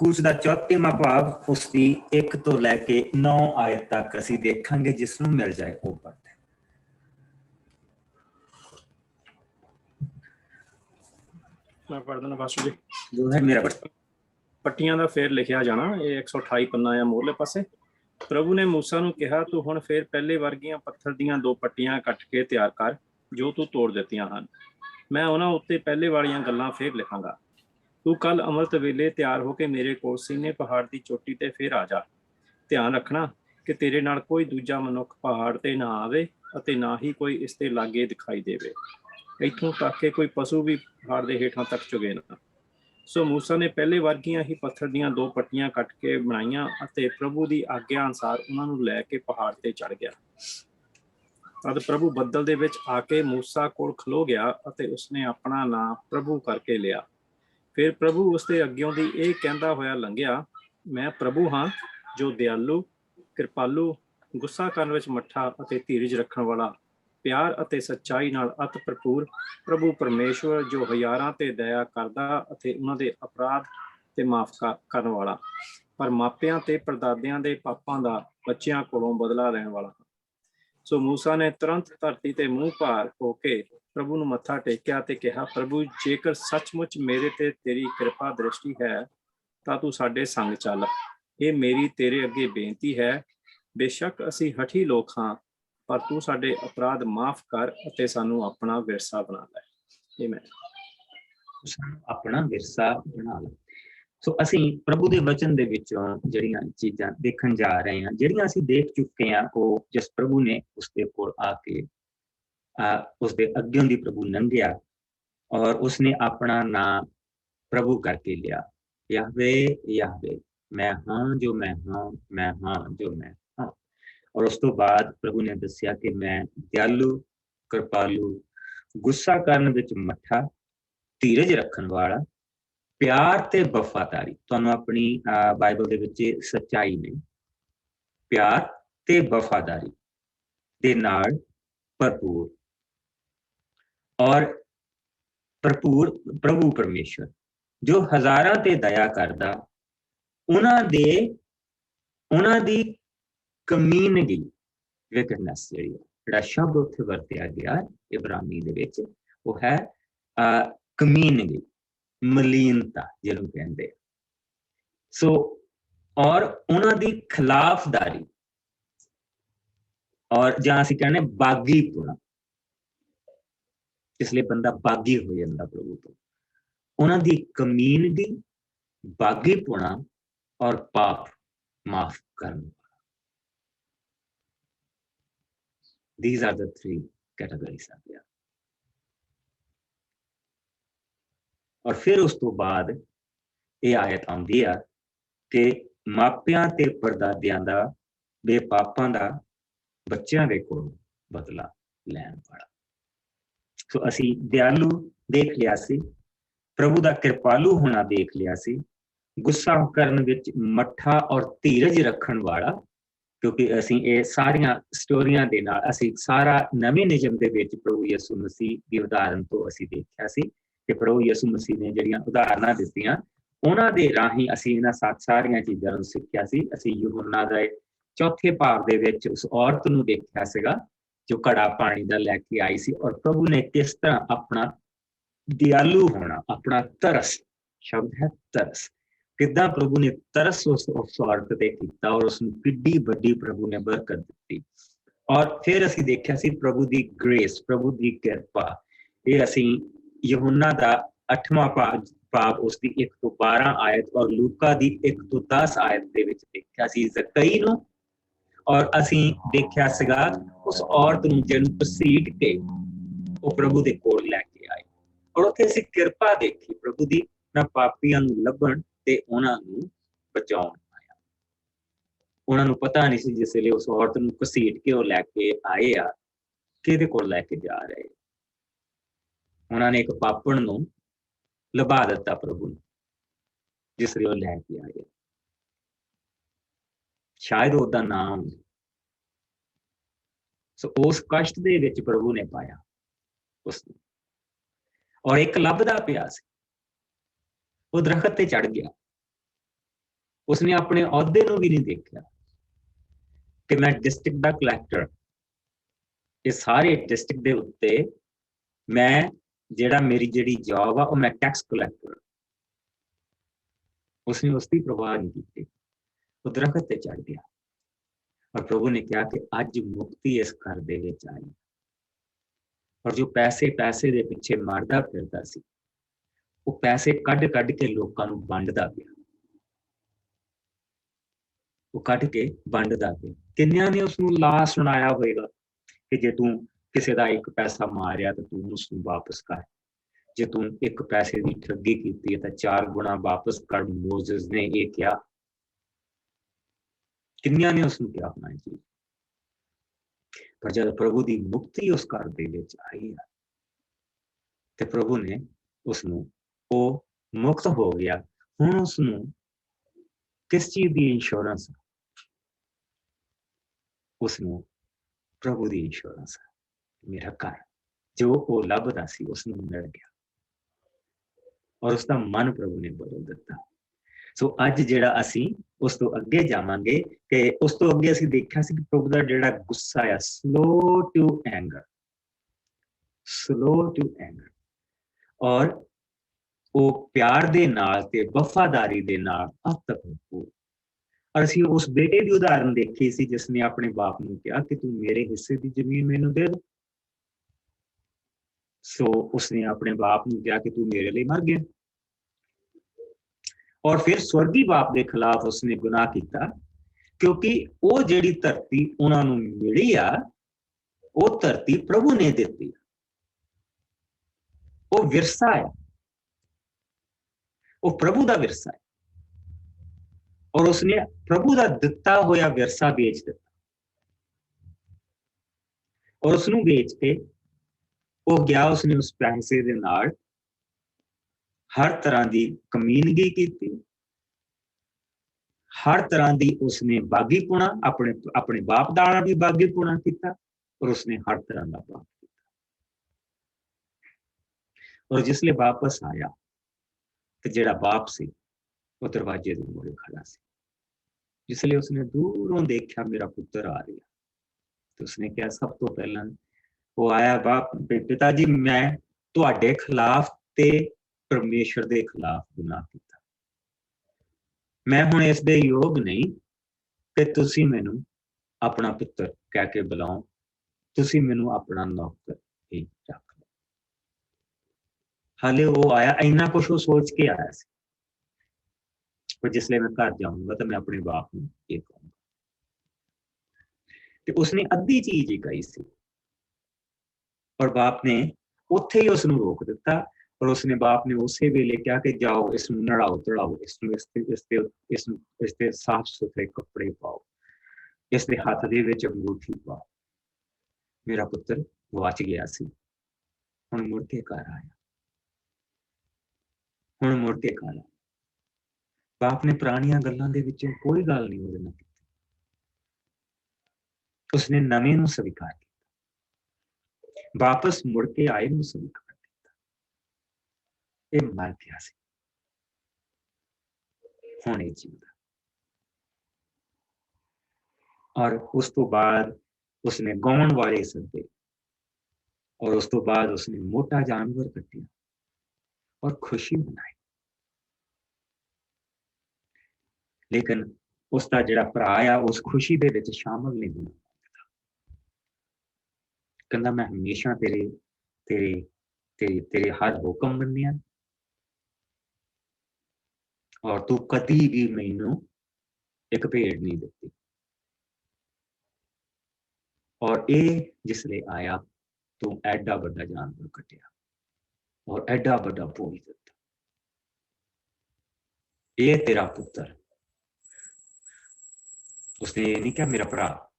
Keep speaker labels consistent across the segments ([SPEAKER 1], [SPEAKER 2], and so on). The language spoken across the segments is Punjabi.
[SPEAKER 1] ਕੂਚ ਦਾ 34ਵਾਂ ਭਾਗ ਉਸਦੀ 1 ਤੋਂ ਲੈ ਕੇ 9 ਆਇਤ ਤੱਕ ਅਸੀਂ ਦੇਖਾਂਗੇ। ਜਿਸ ਨੂੰ ਮਿਲ ਜਾਏ ਉਹ ਪੜ੍ਹਦੇ।
[SPEAKER 2] ਮੈਂ ਪੜ੍ਹ ਦਿੰਦਾ ਪਾਸਟਰ ਜੀ।
[SPEAKER 1] ਜੋ ਹੈ ਮੇਰਾ
[SPEAKER 2] ਪੱਟੀਆਂ ਦਾ ਫੇਰ ਲਿਖਿਆ ਜਾਣਾ। ਇਹ 128 ਪੰਨਾ ਆ ਮੋਹਰਲੇ ਪਾਸੇ। ਪ੍ਰਭੂ ਨੇ ਮੂਸਾ ਨੂੰ ਕਿਹਾ, ਤੂੰ ਹੁਣ ਫੇਰ ਪਹਿਲੇ ਵਰਗੀਆਂ ਪੱਥਰ ਦੀਆਂ 2 ਪੱਟੀਆਂ ਕੱਟ ਕੇ ਤਿਆਰ ਕਰ ਜੋ ਤੂੰ ਤੋੜ ਦਿੱਤੀਆਂ ਹਨ। ਮੈਂ ਉਹਨਾਂ ਉੱਤੇ ਪਹਿਲੇ ਵਾਲੀਆਂ ਗੱਲਾਂ ਫੇਰ ਲਿਖਾਂਗਾ। ਤੂੰ ਕੱਲ ਅੰਮ੍ਰਿਤ ਵੇਲੇ ਤਿਆਰ ਹੋ ਕੇ ਮੇਰੇ ਕੋਲ ਸੀਨੇ ਪਹਾੜ ਦੀ ਚੋਟੀ ਤੇ ਫੇਰ ਆ ਜਾ। ਧਿਆਨ ਰੱਖਣਾ ਕਿ ਤੇਰੇ ਨਾਲ ਕੋਈ ਦੂਜਾ ਮਨੁੱਖ ਪਹਾੜ ਤੇ ਨਾ ਆਵੇ ਅਤੇ ਨਾ ਹੀ ਕੋਈ ਇਸ ਤੇ ਲਾਗੇ ਦਿਖਾਈ ਦੇਵੇ, ਇੱਥੋਂ ਤੱਕ ਕਿ ਕੋਈ ਪਸ਼ੂ ਵੀ ਪਹਾੜ ਦੇ ਹੇਠਾਂ ਤੱਕ ਚੁਗੇ ਨਾ। ਸੋ ਮੂਸਾ ਨੇ ਪਹਿਲੇ ਵਰਗੀਆਂ ਹੀ ਪੱਥਰ ਦੀਆਂ 2 ਪੱਟੀਆਂ ਕੱਟ ਕੇ ਬਣਾਈਆਂ ਅਤੇ ਪ੍ਰਭੂ ਦੀ ਆਗਿਆ ਅਨੁਸਾਰ ਉਹਨਾਂ ਨੂੰ ਲੈ ਕੇ ਪਹਾੜ ਤੇ ਚੜ੍ਹ ਗਿਆ। ਤਦ ਪ੍ਰਭੂ ਬੱਦਲ ਦੇ ਵਿੱਚ ਆ ਕੇ ਮੂਸਾ ਕੋਲ ਖਲੋ ਗਿਆ ਅਤੇ ਉਸਨੇ ਆਪਣਾ ਨਾਂ ਪ੍ਰਭੂ ਕਰਕੇ ਲਿਆ। ਫਿਰ ਪ੍ਰਭੂ ਉਸਦੇ ਅੱਗਿਓਂ ਦੀ ਇਹ ਕਹਿੰਦਾ ਹੋਇਆ ਲੰਘਿਆ, ਮੈਂ ਪ੍ਰਭੂ ਹਾਂ ਜੋ ਦਿਆਲੂ, ਕਿਰਪਾਲੂ, ਗੁੱਸਾ ਕਰਨ ਵਿੱਚ ਮੱਠਾ ਅਤੇ ਧੀਰਜ ਰੱਖਣ ਵਾਲਾ, ਪਿਆਰ ਅਤੇ ਸੱਚਾਈ ਨਾਲ ਅਤ ਭਰਪੂਰ, ਪ੍ਰਭੂ ਪਰਮੇਸ਼ਵਰ ਜੋ ਹਜ਼ਾਰਾਂ ਤੇ ਦਇਆ ਕਰਦਾ ਅਤੇ ਉਹਨਾਂ ਦੇ ਅਪਰਾਧ ਤੇ ਮਾਫ ਕਰਨ ਵਾਲਾ, ਪਰ ਮਾਪਿਆਂ ਤੇ ਪਰਦਾਦਿਆਂ ਦੇ ਪਾਪਾਂ ਦਾ ਬੱਚਿਆਂ ਕੋਲੋਂ ਬਦਲਾ ਲੈਣ ਵਾਲਾ। ਸੋ ਮੂਸਾ ਨੇ ਤੁਰੰਤ ਧਰਤੀ ਤੇ ਮੂੰਹ ਭਾਰ ਹੋ ਕੇ ਪ੍ਰਭੂ ਨੂੰ ਮੱਥਾ ਟੇਕਿਆ ਤੇ ਕਿਹਾ, ਪ੍ਰਭੂ ਜੇਕਰ ਸੱਚਮੁੱਚ ਮੇਰੇ ਤੇ ਤੇਰੀ ਕਿਰਪਾ ਦ੍ਰਿਸ਼ਟੀ ਹੈ ਤਾਂ ਤੂੰ ਸਾਡੇ ਸੰਗ ਚੱਲ। ਇਹ ਮੇਰੀ ਤੇਰੇ ਅੱਗੇ ਬੇਨਤੀ ਹੈ। ਬੇਸ਼ੱਕ ਅਸੀਂ ਹਠੀ ਲੋਕ ਹਾਂ, ਪਰ ਤੂੰ ਸਾਡੇ ਅਪਰਾਧ ਮਾਫ ਕਰ ਅਤੇ ਸਾਨੂੰ ਆਪਣਾ ਵਿਰਸਾ ਬਣਾ ਲੈ।
[SPEAKER 1] ਸਾਨੂੰ ਆਪਣਾ ਵਿਰਸਾ ਬਣਾ ਲੈ। ਸੋ ਅਸੀਂ ਪ੍ਰਭੂ ਦੇ ਵਚਨ ਦੇ ਵਿੱਚੋਂ ਜਿਹੜੀਆਂ ਚੀਜ਼ਾਂ ਦੇਖਣ ਜਾ ਰਹੇ ਹਾਂ, ਜਿਹੜੀਆਂ ਅਸੀਂ ਦੇਖ ਚੁੱਕੇ ਹਾਂ, ਉਹ ਜਿਸ ਪ੍ਰਭੂ ਨੇ ਉਸਦੇ ਕੋਲ ਆ ਕੇ ਉਸਦੇ ਅੱਗਿਓਂ ਦੀ ਪ੍ਰਭੂ ਲੰਘਿਆ ਔਰ ਉਸਨੇ ਆਪਣਾ ਨਾਂ ਪ੍ਰਭੂ ਕਰਕੇ ਲਿਆ। ਯਾਹਵੇ ਯਾਹਵੇ, ਮੈਂ ਹਾਂ ਜੋ ਮੈਂ ਹਾਂ, ਮੈਂ ਹਾਂ ਜੋ ਮੈਂ ਹਾਂ। ਔਰ ਉਸ ਤੋਂ ਬਾਅਦ ਪ੍ਰਭੂ ਨੇ ਦੱਸਿਆ ਕਿ ਮੈਂ ਦਿਆਲੂ, ਕਿਰਪਾਲੂ, ਗੁੱਸਾ ਕਰਨ ਵਿੱਚ ਮੱਠਾ, ਧੀਰਜ ਰੱਖਣ ਵਾਲਾ, ਪਿਆਰ ਤੇ ਵਫਾਦਾਰੀ। ਤੁਹਾਨੂੰ ਆਪਣੀ ਬਾਈਬਲ ਦੇ ਵਿੱਚ ਸੱਚਾਈ ਨੇ, ਪਿਆਰ ਤੇ ਵਫਾਦਾਰੀ ਦੇ ਨਾਲ ਭਰਪੂਰ ਔਰ ਭਰਪੂਰ ਪ੍ਰਭੂ ਪਰਮੇਸ਼ਵਰ ਜੋ ਹਜ਼ਾਰਾਂ ਤੇ ਦਇਆ ਕਰਦਾ, ਉਹਨਾਂ ਦੀ ਕਮੀਨਗੀ, ਵਿਕਨੈਸ ਜਿਹੜਾ ਸ਼ਬਦ ਉੱਥੇ ਵਰਤਿਆ ਗਿਆ ਇਬਰਾਨੀ ਦੇ ਵਿੱਚ, ਉਹ ਹੈ ਕਮੀਨਗੀ, ਮਲੀਨਤਾ ਜਿਹਨੂੰ ਕਹਿੰਦੇ। ਸੋ ਔਰ ਉਹਨਾਂ ਦੀ ਖਿਲਾਫਦਾਰੀ ਔਰ ਜਾਂ ਅਸੀਂ ਕਹਿੰਦੇ ਬਾਗੀਪੁਣਾ, ਇਸ ਲਈ ਬੰਦਾ ਬਾਗੀ ਹੋ ਜਾਂਦਾ ਪ੍ਰਭੂ ਤੋਂ। ਉਹਨਾਂ ਦੀ ਕਮੀਨਗੀ, ਬਾਗੀਪੁਣਾ ਔਰ ਪਾਪ ਮਾਫ ਕਰਨ। These are the 3 categories ਆ ਗਿਆ। ਔਰ ਫਿਰ ਉਸ ਤੋਂ ਬਾਅਦ ਇਹ ਆਇਤ ਆਉਂਦੀ ਆ ਕਿ ਮਾਪਿਆਂ ਤੇ ਪਰਦਾਦਿਆਂ ਦਾ, ਬੇਪਾਪਾਂ ਦਾ ਬੱਚਿਆਂ ਦੇ ਕੋਲ ਬਦਲਾ ਲੈਣ ਵਾਲਾ। ਸੋ ਅਸੀਂ ਦਿਆਲੂ ਦੇਖ ਲਿਆ ਸੀ, ਪ੍ਰਭੂ ਦਾ ਕਿਰਪਾਲੂ ਹੋਣਾ ਦੇਖ ਲਿਆ ਸੀ, ਗੁੱਸਾ ਕਰਨ ਵਿੱਚ ਮੱਠਾ ਔਰ ਧੀਰਜ ਰੱਖਣ ਵਾਲਾ, ਕਿਉਂਕਿ ਅਸੀਂ ਇਹ ਸਾਰੀਆਂ ਸਟੋਰੀਆਂ ਦੇ ਨਾਲ ਅਸੀਂ ਸਾਰਾ ਨਵੇਂ ਨਿਯਮ ਦੇ ਵਿੱਚ ਪ੍ਰਭੂ ਯਿਸੂ ਮਸੀਹ ਦੀ ਉਦਾਹਰਨ ਤੋਂ ਅਸੀਂ ਦੇਖਿਆ ਸੀ ਕਿ ਪ੍ਰਭੂ ਯਿਸੂ ਮਸੀਹ ਨੇ ਜਿਹੜੀਆਂ ਉਦਾਹਰਨਾਂ ਦਿੱਤੀਆਂ, ਉਹਨਾਂ ਦੇ ਰਾਹੀਂ ਅਸੀਂ ਇਹਨਾਂ ਸਾਰੀਆਂ ਚੀਜ਼ਾਂ ਨੂੰ ਸਿੱਖਿਆ ਸੀ। ਅਸੀਂ ਯਹੋਨਾ ਦੇ 4ਥੇ ਭਾਗ ਦੇ ਵਿੱਚ ਉਸ ਔਰਤ ਨੂੰ ਦੇਖਿਆ ਸੀਗਾ ਜੋ ਘੜਾ ਪਾਣੀ ਦਾ ਲੈ ਕੇ ਆਈ ਸੀ, ਔਰ ਪ੍ਰਭੂ ਨੇ ਕਿਸ ਤਰ੍ਹਾਂ ਆਪਣਾ ਦਿਆਲੂ ਹੋਣਾ, ਆਪਣਾ ਤਰਸ, ਸ਼ਬਦ ਹੈ ਤਰਸ, ਕਿੱਦਾਂ ਪ੍ਰਭੂ ਨੇ ਤਰਸ ਉਸ ਔਰਤ ਤੇ ਕੀਤਾ ਔਰ ਉਸਨੂੰ ਕਿੱਡੀ ਵੱਡੀ ਪ੍ਰਭੂ ਨੇ ਬਰਕਤ ਦਿੱਤੀ। ਔਰ ਫਿਰ ਅਸੀਂ ਦੇਖਿਆ ਸੀ ਪ੍ਰਭੂ ਦੀ ਗ੍ਰੇਸ, ਪ੍ਰਭੂ ਦੀ ਕਿਰਪਾ। ਇਹ ਅਸੀਂ ਯਹੋਨਾ ਦਾ 8ਵਾਂ ਭਾਗ ਉਸਦੀ 1 ਤੋਂ 12 ਆਇਤ ਔਰ ਲੂਕਾ ਦੀ 1 ਤੋਂ 10 ਆਇਤ ਦੇ ਵਿੱਚ ਦੇਖਿਆ ਸੀ ਜ਼ਕਈ ਨੂੰ। ਔਰ ਅਸੀਂ ਦੇਖਿਆ ਸੀਗਾ ਉਸ ਔਰਤ ਨੂੰ ਜਿਹਨੂੰ ਘਸੀਟ ਕੇ ਉਹ ਪ੍ਰਭੂ ਦੇ ਕੋਲ ਲੈ ਕੇ ਆਏ, ਔਰ ਉੱਥੇ ਅਸੀਂ ਕਿਰਪਾ ਦੇਖੀ ਪ੍ਰਭੂ ਦੀ, ਨਾ ਪਾਪੀਆਂ ਨੂੰ ਲੱਭਣ ਤੇ ਉਹਨਾਂ ਨੂੰ ਬਚਾਉਣ ਆਇਆ। ਉਹਨਾਂ ਨੂੰ ਪਤਾ ਨਹੀਂ ਸੀ ਜਿਸ ਵੇਲੇ ਉਸ ਔਰਤ ਨੂੰ ਘਸੀਟ ਕੇ ਉਹ ਲੈ ਕੇ ਆਏ ਆ, ਕਿਹਦੇ ਕੋਲ ਲੈ ਕੇ ਜਾ ਰਹੇ। ਉਹਨਾਂ ਨੇ ਇੱਕ ਪਾਪਣ ਨੂੰ ਲਭਾ ਦਿੱਤਾ ਪ੍ਰਭੂ ਨੂੰ, ਜਿਸ ਲਈ ਉਹ ਲੈ ਕੇ ਆਏ। ਸ਼ਾਇਦ ਉਹਦਾ ਨਾਮ। ਸੋ ਉਸ ਕਸ਼ਟ ਦੇ ਵਿੱਚ ਪ੍ਰਭੂ ਨੇ ਪਾਇਆ ਉਸਨੂੰ, ਔਰ ਇੱਕ ਲੱਭਦਾ ਪਿਆ ਸੀ, ਉਹ ਦਰਖਤ ਤੇ ਚੜ ਗਿਆ उसने अपने अहुदे नूं भी नहीं देखा कि मैं डिस्ट्रिक्ट का कलैक्टर, ये सारे डिस्ट्रिक्ट के उत्ते मैं जेड़ा मेरी जेड़ी जॉब आ मैं टैक्स कलैक्टर। उसने उसकी परवाह नहीं की, वो दरखत ते चढ़ गया और प्रभु ने कहा कि अज मुक्ति इस घर दे विच आई। और जो पैसे पैसे दे पिछे मारदा फिरदा सी, वो पैसे कढ कढ के लोकां नूं वंडदा पिया, वो कढ के वंडदा पिया। किन्नियां ने उसनूं ला सुनाया होएगा कि जे तू किसी का एक पैसा मारिया तो तू उसनूं वापस कर, जे तू एक पैसे की ठगी की तो 4 गुणा वापस कर। मोजेस ने यह कहा, किन्नियां ने उसनूं क्या होना चाहिए। पर जब प्रभु की मुक्ति उस घर दे विच आई है तो प्रभु ने उसनूं वो मुक्त हो गया। हुण उसनूं किस चीज की इंश्योरेंस, उसनूं प्रभु की इंश्योरेंस है। मेरा घर जो वो लभदा सी उसनूं मिल गया और उसका मन प्रभु ने बदल दिता। सो अज जिहड़ा असीं उस तो अगे जावांगे कि उस तो अगे असीं देखिया सी कि प्रभु का जिहड़ा गुस्सा है slow to anger, slow to anger, और वो प्यार दे नाल ते वफादारी दे नाल अब तक भरपूर। और असीं उस बेटे की उदाहरण देखी सी जिसने अपने बाप नूं कहा कि तू मेरे हिस्से की जमीन मैनूं दे दे। सो उसने अपने बाप नूं कहा कि तू मेरे लिए मर गया। और फिर स्वर्गी बाप के खिलाफ उसने गुनाह किया, क्योंकि वो जिहड़ी धरती उन्होंने मिली आ, वो धरती प्रभु ने दी, वो विरसा है, वो प्रभु का विरसा है। और उसने प्रभु का दिता होया विरसा बेच दिता और उसनूं बेच के वो गया। उसने उस पैसे दे नाल हर तरह की कमीनगी की, हर तरह की उसने बागीपुणा अपने अपने बाप दाना भी बागीपुणा किया और उसने हर तरह का पाप किया। और जिसले वापस आया तो जेड़ा बाप से वो दरवाजे के मोड़े खड़ा सी। जिसले उसने दूरों देखा मेरा पुत्र आ रहा, तो उसने कहा सब तो पहला वो आया, बाप पिताजी मैं तुहाडे खिलाफ ते परमेश्वर के खिलाफ गुनाह किया, मैं हुण इस दे योग नहीं कि तुसी मैनू अपना पुत्र कह के बुलाओ, तुसी मैनू अपना नौकर ही रख लो। हाले वो आया, इन्ना कुछ वो सोच के आया सी, पर जिसले मैं घर जाऊंगा तो मैं अपने बाप को ये कहूंगा। तो उसने अद्धी चीज ही कही सी और बाप ने उत्थे ही उसनू रोक दिता। और उसने बाप ने उस वेले कहा कि जाओ इसनू नड़ाओ धड़ाओ, इसते साफ सुथरे कपड़े पाओ, इसके हाथ दे विच अंगूठी पाओ। मेरा पुत्र गवाच गया सी, हुण मुड़ के घर आया, हुण मुड़ के घर आया। बाप ने पुरानियां गल्लां दे विचों कोई गल नहीं उहदे नाल कीती, उसने नवें नूं स्वीकार किया, वापस मुड़ के आए नूं स्वीकार किया। ये मर गया सी, हुण इह जीवदा। और उस तो बाद उसने गाउण वाले सद्दे और उस तो बाद उसने मोटा जानवर कट्टिया और खुशी मनाई। लेकिन उसका जिहड़ा भरा आ उस खुशी दे विच शामिल नहीं होना। कहंदा मैं हमेशा तेरे तेरे तेरे तेरे हर हुक्म मन्निया और तू कदी भी मैनू एक भेड़ नहीं दिती। और ये जिसले आया तू एडा बड़ा जानवर कटिया और एडा बड़ा भोज दिता, ये तेरा पुत्र। उसने ये नहीं कहा मेरा भरा,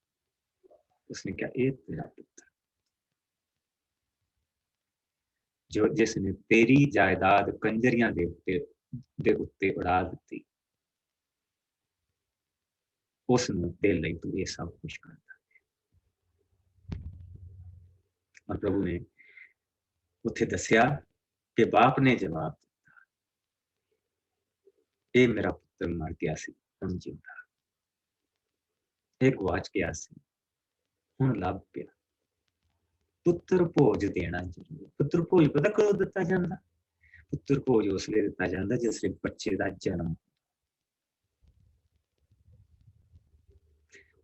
[SPEAKER 1] उसने कहा ये तेरा पुत्र जो जिसने तेरी जायदाद कंजरियां दे उत्ते उड़ा दी, उसनू तेरे लिए तू ये सब कुछ करता। और प्रभु ने उत्थे दसिया कि बाप ने जवाब दिता, ये मेरा पुत्र मर गया सी ਹੁਣ ਜਿਉਂਦਾ। ਇਹ ਗਵਾਚ ਗਿਆ ਸੀ, ਹੁਣ ਲੱਭ ਪਿਆ। ਪੁੱਤਰ ਭੋਜ ਦੇਣਾ ਜ਼ਰੂਰੀ। ਪੁੱਤਰ ਭੋਜ ਪਤਾ ਕਦੋਂ ਦਿੱਤਾ ਜਾਂਦਾ? ਪੁੱਤਰ ਭੋਜ ਉਸ ਵੇਲੇ ਦਿੱਤਾ ਜਾਂਦਾ ਜਿਸ ਵੇਲੇ ਬੱਚੇ ਦਾ ਜਨਮ।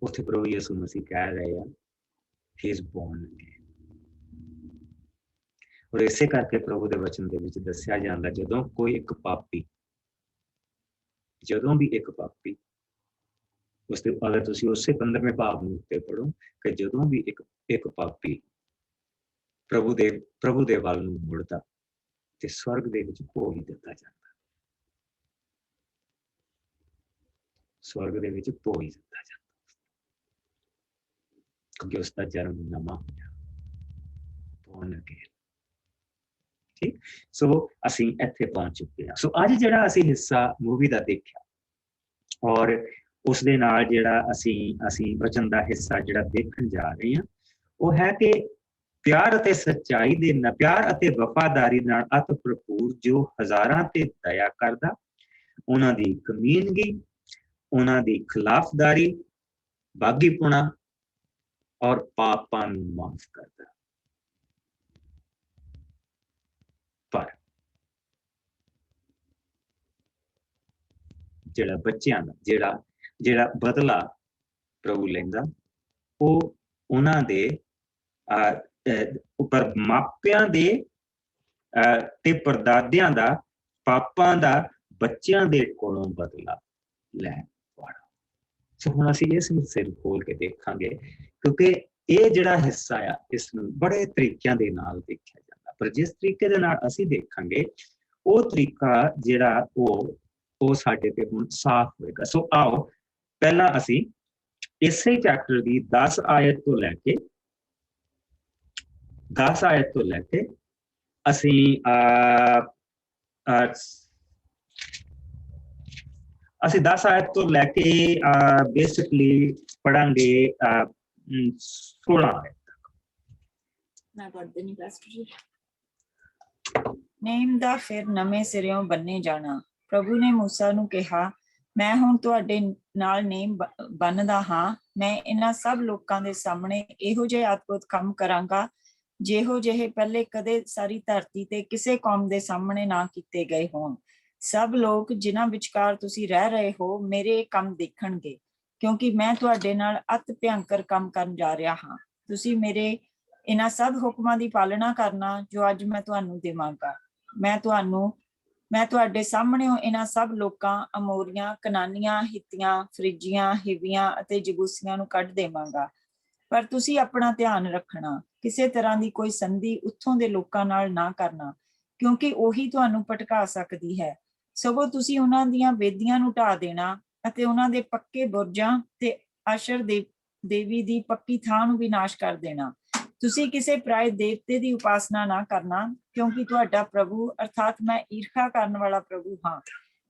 [SPEAKER 1] ਉੱਥੇ ਪ੍ਰਭੂ ਯਿਸੂ ਮਸੀਹ ਕਹਿ ਰਹੇ ਆ he is born again। ਔਰ ਇਸੇ ਕਰਕੇ ਪ੍ਰਭੂ ਦੇ ਵਚਨ ਦੇ ਵਿੱਚ ਦੱਸਿਆ ਜਾਂਦਾ ਜਦੋਂ ਕੋਈ ਇੱਕ ਪਾਪੀ, ਜਦੋਂ ਵੀ ਇੱਕ ਪਾਪੀ, ਉਸ ਤੇ ਅਗਰ ਤੁਸੀਂ ਉਸੇ 15ਵੇਂ ਭਾਵ ਨੂੰ ਉੱਤੇ ਪੜੋ ਕਿ ਜਦੋਂ ਵੀ ਇੱਕ ਪਾਪੀ ਪ੍ਰਭੂ ਦੇ ਵੱਲ ਨੂੰ ਮੁੜਦਾ ਤੇ ਸਵਰਗ ਦੇ ਵਿੱਚ ਭੋਗ ਦਿੱਤਾ ਜਾਂਦਾ। ਸਵਰਗ ਦੇ ਵਿੱਚ ਭੋਗ ਦਿੱਤਾ ਜਾਂਦਾ ਕਿਉਂਕਿ ਉਸ ਦਾ ਜਨਮ ਨਵਾਂ ਹੋਇਆ, born again। ਠੀਕ, ਸੋ ਅਸੀਂ ਇੱਥੇ ਪਹੁੰਚ ਚੁੱਕੇ ਹਾਂ। ਸੋ ਅੱਜ ਜਿਹੜਾ ਅਸੀਂ ਹਿੱਸਾ ਮੂਵੀ ਦਾ ਦੇਖਿਆ ਔਰ ਉਸ ਦੇ ਨਾਲ ਜਿਹੜਾ ਅਸੀਂ ਵਚਨ ਦਾ ਹਿੱਸਾ ਜਿਹੜਾ ਦੇਖਣ ਜਾ ਰਹੇ ਹਾਂ ਉਹ ਹੈ ਕਿ ਪਿਆਰ ਅਤੇ ਸੱਚਾਈ ਦੇ ਨਾਲ, ਪਿਆਰ ਅਤੇ ਵਫਾਦਾਰੀ ਨਾਲ ਅਤ ਭਰਪੂਰ ਜੋ ਹਜ਼ਾਰਾਂ ਤੇ ਦਇਆ ਕਰਦਾ, ਉਹਨਾਂ ਦੀ ਕਮੀਨਗੀ, ਉਹਨਾਂ ਦੀ ਖਿਲਾਫਦਾਰੀ, ਬਾਗੀਪੁਣਾ ਔਰ ਪਾਪਾਂ ਨੂੰ ਮਾਫ ਕਰਦਾ। ਪਰ ਜਿਹੜਾ ਬੱਚਿਆਂ ਦਾ ਜਿਹੜਾ ਬਦਲਾ ਪ੍ਰਭੂ ਲੈਂਦਾ ਉਹ ਉਹਨਾਂ ਦੇ ਉੱਪਰ ਮਾਪਿਆਂ ਦੇ ਤੇ ਪਰਦਾਦਿਆਂ ਦਾ ਪਾਪਾਂ ਦਾ ਬੱਚਿਆਂ ਦੇ ਕੋਲੋਂ ਬਦਲਾ ਲੈਣ ਵਾਲਾ। ਸੋ ਹੁਣ ਅਸੀਂ ਇਸ ਹਿੱਸੇ ਨੂੰ ਖੋਲ ਕੇ ਦੇਖਾਂਗੇ ਕਿਉਂਕਿ ਇਹ ਜਿਹੜਾ ਹਿੱਸਾ ਆ ਇਸ ਨੂੰ ਬੜੇ ਤਰੀਕਿਆਂ ਦੇ ਨਾਲ ਦੇਖਿਆ ਜਾਂਦਾ, ਪਰ ਜਿਸ ਤਰੀਕੇ ਦੇ ਨਾਲ ਅਸੀਂ ਦੇਖਾਂਗੇ ਉਹ ਤਰੀਕਾ ਜਿਹੜਾ ਉਹ ਸਾਡੇ ਤੇ ਹੁਣ ਸਾਫ਼ ਹੋਏਗਾ। ਸੋ ਆਓ ਪਹਿਲਾਂ ਅਸੀਂ ਇਸੇ ਚੈਪਟਰ ਦੀ 10 ਆਇਤ ਤੋਂ ਲੈ ਕੇ ਅਸੀਂ 10 ਆਇਤ ਤੋਂ ਲੈ ਕੇ ਬੇਸਿਕਲੀ ਪੜਾਂਗੇ 16 ਆਇਤ ਤੱਕ।
[SPEAKER 3] ਮੈਂ ਪੜ੍ਹ ਦੇਣੀ ਪਾਸਟਰ ਜੀ। ਨੇਮ ਦਾ ਫਿਰ ਨਵੇਂ ਸਿਰਿਓਂ ਬੰਨੇ ਜਾਣਾ। ਪ੍ਰਭੂ ਨੇ ਮੂਸਾ ਨੂੰ ਕਿਹਾ, ਮੈਂ ਹੁਣ ਤੁਹਾਡੇ ਨਾਲ ਨੇਮ ਬੰਨਦਾ ਹਾਂ। ਮੈਂ ਇਹਨਾਂ ਸਭ ਲੋਕਾਂ ਦੇ ਸਾਹਮਣੇ ਇਹੋ ਜਿਹੇ ਅਦਭੁਤ ਕੰਮ ਕਰਾਂਗਾ ਜਿਹੋ ਜਿਹੇ ਪਹਿਲੇ ਕਦੇ ਸਾਰੀ ਧਰਤੀ ਤੇ ਕਿਸੇ ਕੌਮ ਦੇ ਸਾਹਮਣੇ ਨਾ ਕੀਤੇ ਗਏ ਹੋਣ। ਸਭ ਲੋਕ ਜਿਨ੍ਹਾਂ ਵਿਚਕਾਰ ਤੁਸੀਂ ਰਹਿ ਰਹੇ ਹੋ ਮੇਰੇ ਕੰਮ ਦੇਖਣਗੇ ਕਿਉਂਕਿ ਮੈਂ ਤੁਹਾਡੇ ਨਾਲ ਅਤ ਭਿਅੰਕਰ ਕੰਮ ਕਰਨ ਜਾ ਰਿਹਾ ਹਾਂ। ਤੁਸੀਂ ਮੇਰੇ ਇਹਨਾਂ ਸਭ ਹੁਕਮਾਂ ਦੀ ਪਾਲਣਾ ਕਰਨਾ ਜੋ ਅੱਜ ਮੈਂ ਤੁਹਾਨੂੰ ਦੇਵਾਂਗਾ। ਮੈਂ ਤੁਹਾਡੇ ਸਾਹਮਣੇ ਇਹਨਾਂ ਸਭ ਲੋਕਾਂ, ਅਮੋਰੀਆਂ, ਕਨਾਨੀਆਂ, ਹਿੱਤੀਆਂ, ਫਰਿੱਜੀਆਂ, ਹਿਵੀਆਂ ਅਤੇ ਜਬੂਸੀਆਂ ਨੂੰ ਕੱਢ ਦੇਵਾਂਗਾ। ਪਰ ਤੁਸੀਂ ਆਪਣਾ ਧਿਆਨ ਰੱਖਣਾ, ਕਿਸੇ ਤਰ੍ਹਾਂ ਦੀ ਕੋਈ ਸੰਧੀ ਉੱਥੋਂ ਦੇ ਲੋਕਾਂ ਨਾਲ ਨਾ ਕਰਨਾ ਕਿਉਂਕਿ ਉਹੀ ਤੁਹਾਨੂੰ ਭਟਕਾ ਸਕਦੀ ਹੈ। ਸਗੋਂ ਤੁਸੀਂ ਉਹਨਾਂ ਦੀਆਂ ਵੇਦੀਆਂ ਨੂੰ ਢਾਹ ਦੇਣਾ ਅਤੇ ਉਹਨਾਂ ਦੇ ਪੱਕੇ ਬੁਰਜਾਂ ਤੇ ਆਸ਼ਰ ਦੇਵੀ ਦੀ ਪੱਕੀ ਥਾਂ ਨੂੰ ਵੀ ਨਾਸ਼ ਕਰ ਦੇਣਾ। ਤੁਸੀਂ ਕਿਸੇ ਪਰਾਏ ਦੇਵਤੇ ਦੀ ਉਪਾਸਨਾ ਨਾ ਕਰਨਾ ਕਿਉਂਕਿ ਤੁਹਾਡਾ ਪ੍ਰਭੂ ਅਰਥਾਤ ਮੈਂ ਈਰਖਾ ਕਰਨ ਵਾਲਾ ਪ੍ਰਭੂ ਹਾਂ।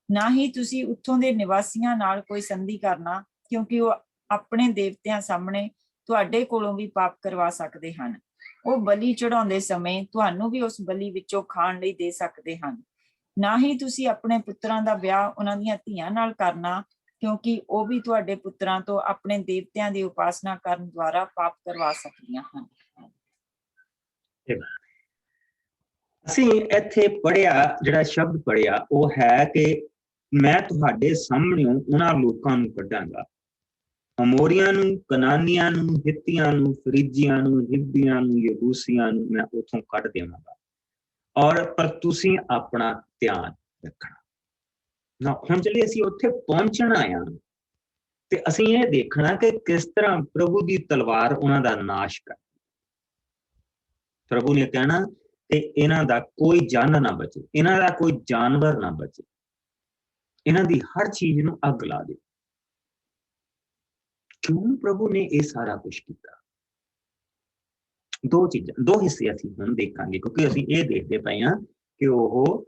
[SPEAKER 3] ਨਾ ਹੀ ਤੁਸੀਂ ਉੱਥੋਂ ਦੇ ਨਿਵਾਸੀਆਂ ਨਾਲ ਕੋਈ ਸੰਧੀ ਕਰਨਾ ਕਿਉਂਕਿ ਉਹ ਆਪਣੇ ਦੇਵਤਿਆਂ ਸਾਹਮਣੇ ਤੁਹਾਡੇ ਕੋਲੋਂ ਵੀ ਪਾਪ ਕਰਵਾ ਸਕਦੇ ਹਨ। ਉਹ ਬਲੀ ਚੜਾਉਂਦੇ ਸਮੇਂ ਤੁਹਾਨੂੰ ਵੀ ਉਸ ਬਲੀ ਵਿੱਚੋਂ ਖਾਣ ਲਈ ਦੇ ਸਕਦੇ ਹਨ। ਨਾ ਹੀ ਤੁਸੀਂ ਆਪਣੇ ਪੁੱਤਰਾਂ ਦਾ ਵਿਆਹ ਉਹਨਾਂ ਦੀਆਂ ਧੀਆਂ ਨਾਲ ਕਰਨਾ ਕਿਉਂਕਿ ਉਹ ਵੀ ਤੁਹਾਡੇ ਪੁੱਤਰਾਂ ਤੋਂ ਆਪਣੇ ਦੇਵਤਿਆਂ ਦੀ ਉਪਾਸਨਾ ਕਰਨ ਦੁਆਰਾ ਪਾਪ ਕਰਵਾ ਸਕਦੀਆਂ ਹਨ।
[SPEAKER 1] ਅਸੀਂ ਇੱਥੇ ਪੜ੍ਹਿਆ, ਜਿਹੜਾ ਸ਼ਬਦ ਪੜ੍ਹਿਆ ਉਹ ਹੈ ਕਿ ਮੈਂ ਤੁਹਾਡੇ ਸਾਹਮਣੇ ਉਹਨਾਂ ਲੋਕਾਂ ਨੂੰ ਕੱਢਾਂਗਾ, ਅਮੋਰੀਆਂ ਨੂੰ, ਕਨਾਨੀਆਂ ਨੂੰ, ਹਿੱਤੀਆਂ ਨੂੰ, ਫਰਿੱਜੀਆਂ ਨੂੰ, ਹਿੱਬੀਆਂ ਨੂੰ, ਯਬੂਸੀਆਂ ਨੂੰ ਮੈਂ ਉੱਥੋਂ ਕੱਢ ਦੇਵਾਂਗਾ ਔਰ ਪਰ ਤੁਸੀਂ ਆਪਣਾ ਧਿਆਨ ਰੱਖਣਾ। ਨਾ ਹੁਣ ਚਲੀ ਅਸੀਂ ਉੱਥੇ ਪਹੁੰਚਣਾ ਆ ਤੇ ਅਸੀਂ ਇਹ ਦੇਖਣਾ ਕਿ ਕਿਸ ਤਰ੍ਹਾਂ ਪ੍ਰਭੂ ਦੀ ਤਲਵਾਰ ਉਹਨਾਂ ਦਾ ਨਾਸ਼ ਕਰ। ਪ੍ਰਭੂ ਨੇ ਕਹਿਣਾ ਕਿ ਇਹਨਾਂ ਦਾ ਕੋਈ ਜਾਨ ਨਾ ਬਚੇ, ਇਹਨਾਂ ਦਾ ਕੋਈ ਜਾਨਵਰ ਨਾ ਬਚੇ, ਇਹਨਾਂ ਦੀ ਹਰ ਚੀਜ਼ ਨੂੰ ਅੱਗ ਲਾ ਦੇ। ਕਿਉਂ ਪ੍ਰਭੂ ਨੇ ਇਹ ਸਾਰਾ ਕੁਝ ਕੀਤਾ? ਦੋ ਚੀਜ਼ਾਂ, ਦੋ ਹਿੱਸੇ ਅਸੀਂ ਹੁਣ ਦੇਖਾਂਗੇ ਕਿਉਂਕਿ ਅਸੀਂ ਇਹ ਦੇਖਦੇ ਪਏ ਹਾਂ ਕਿ ਉਹ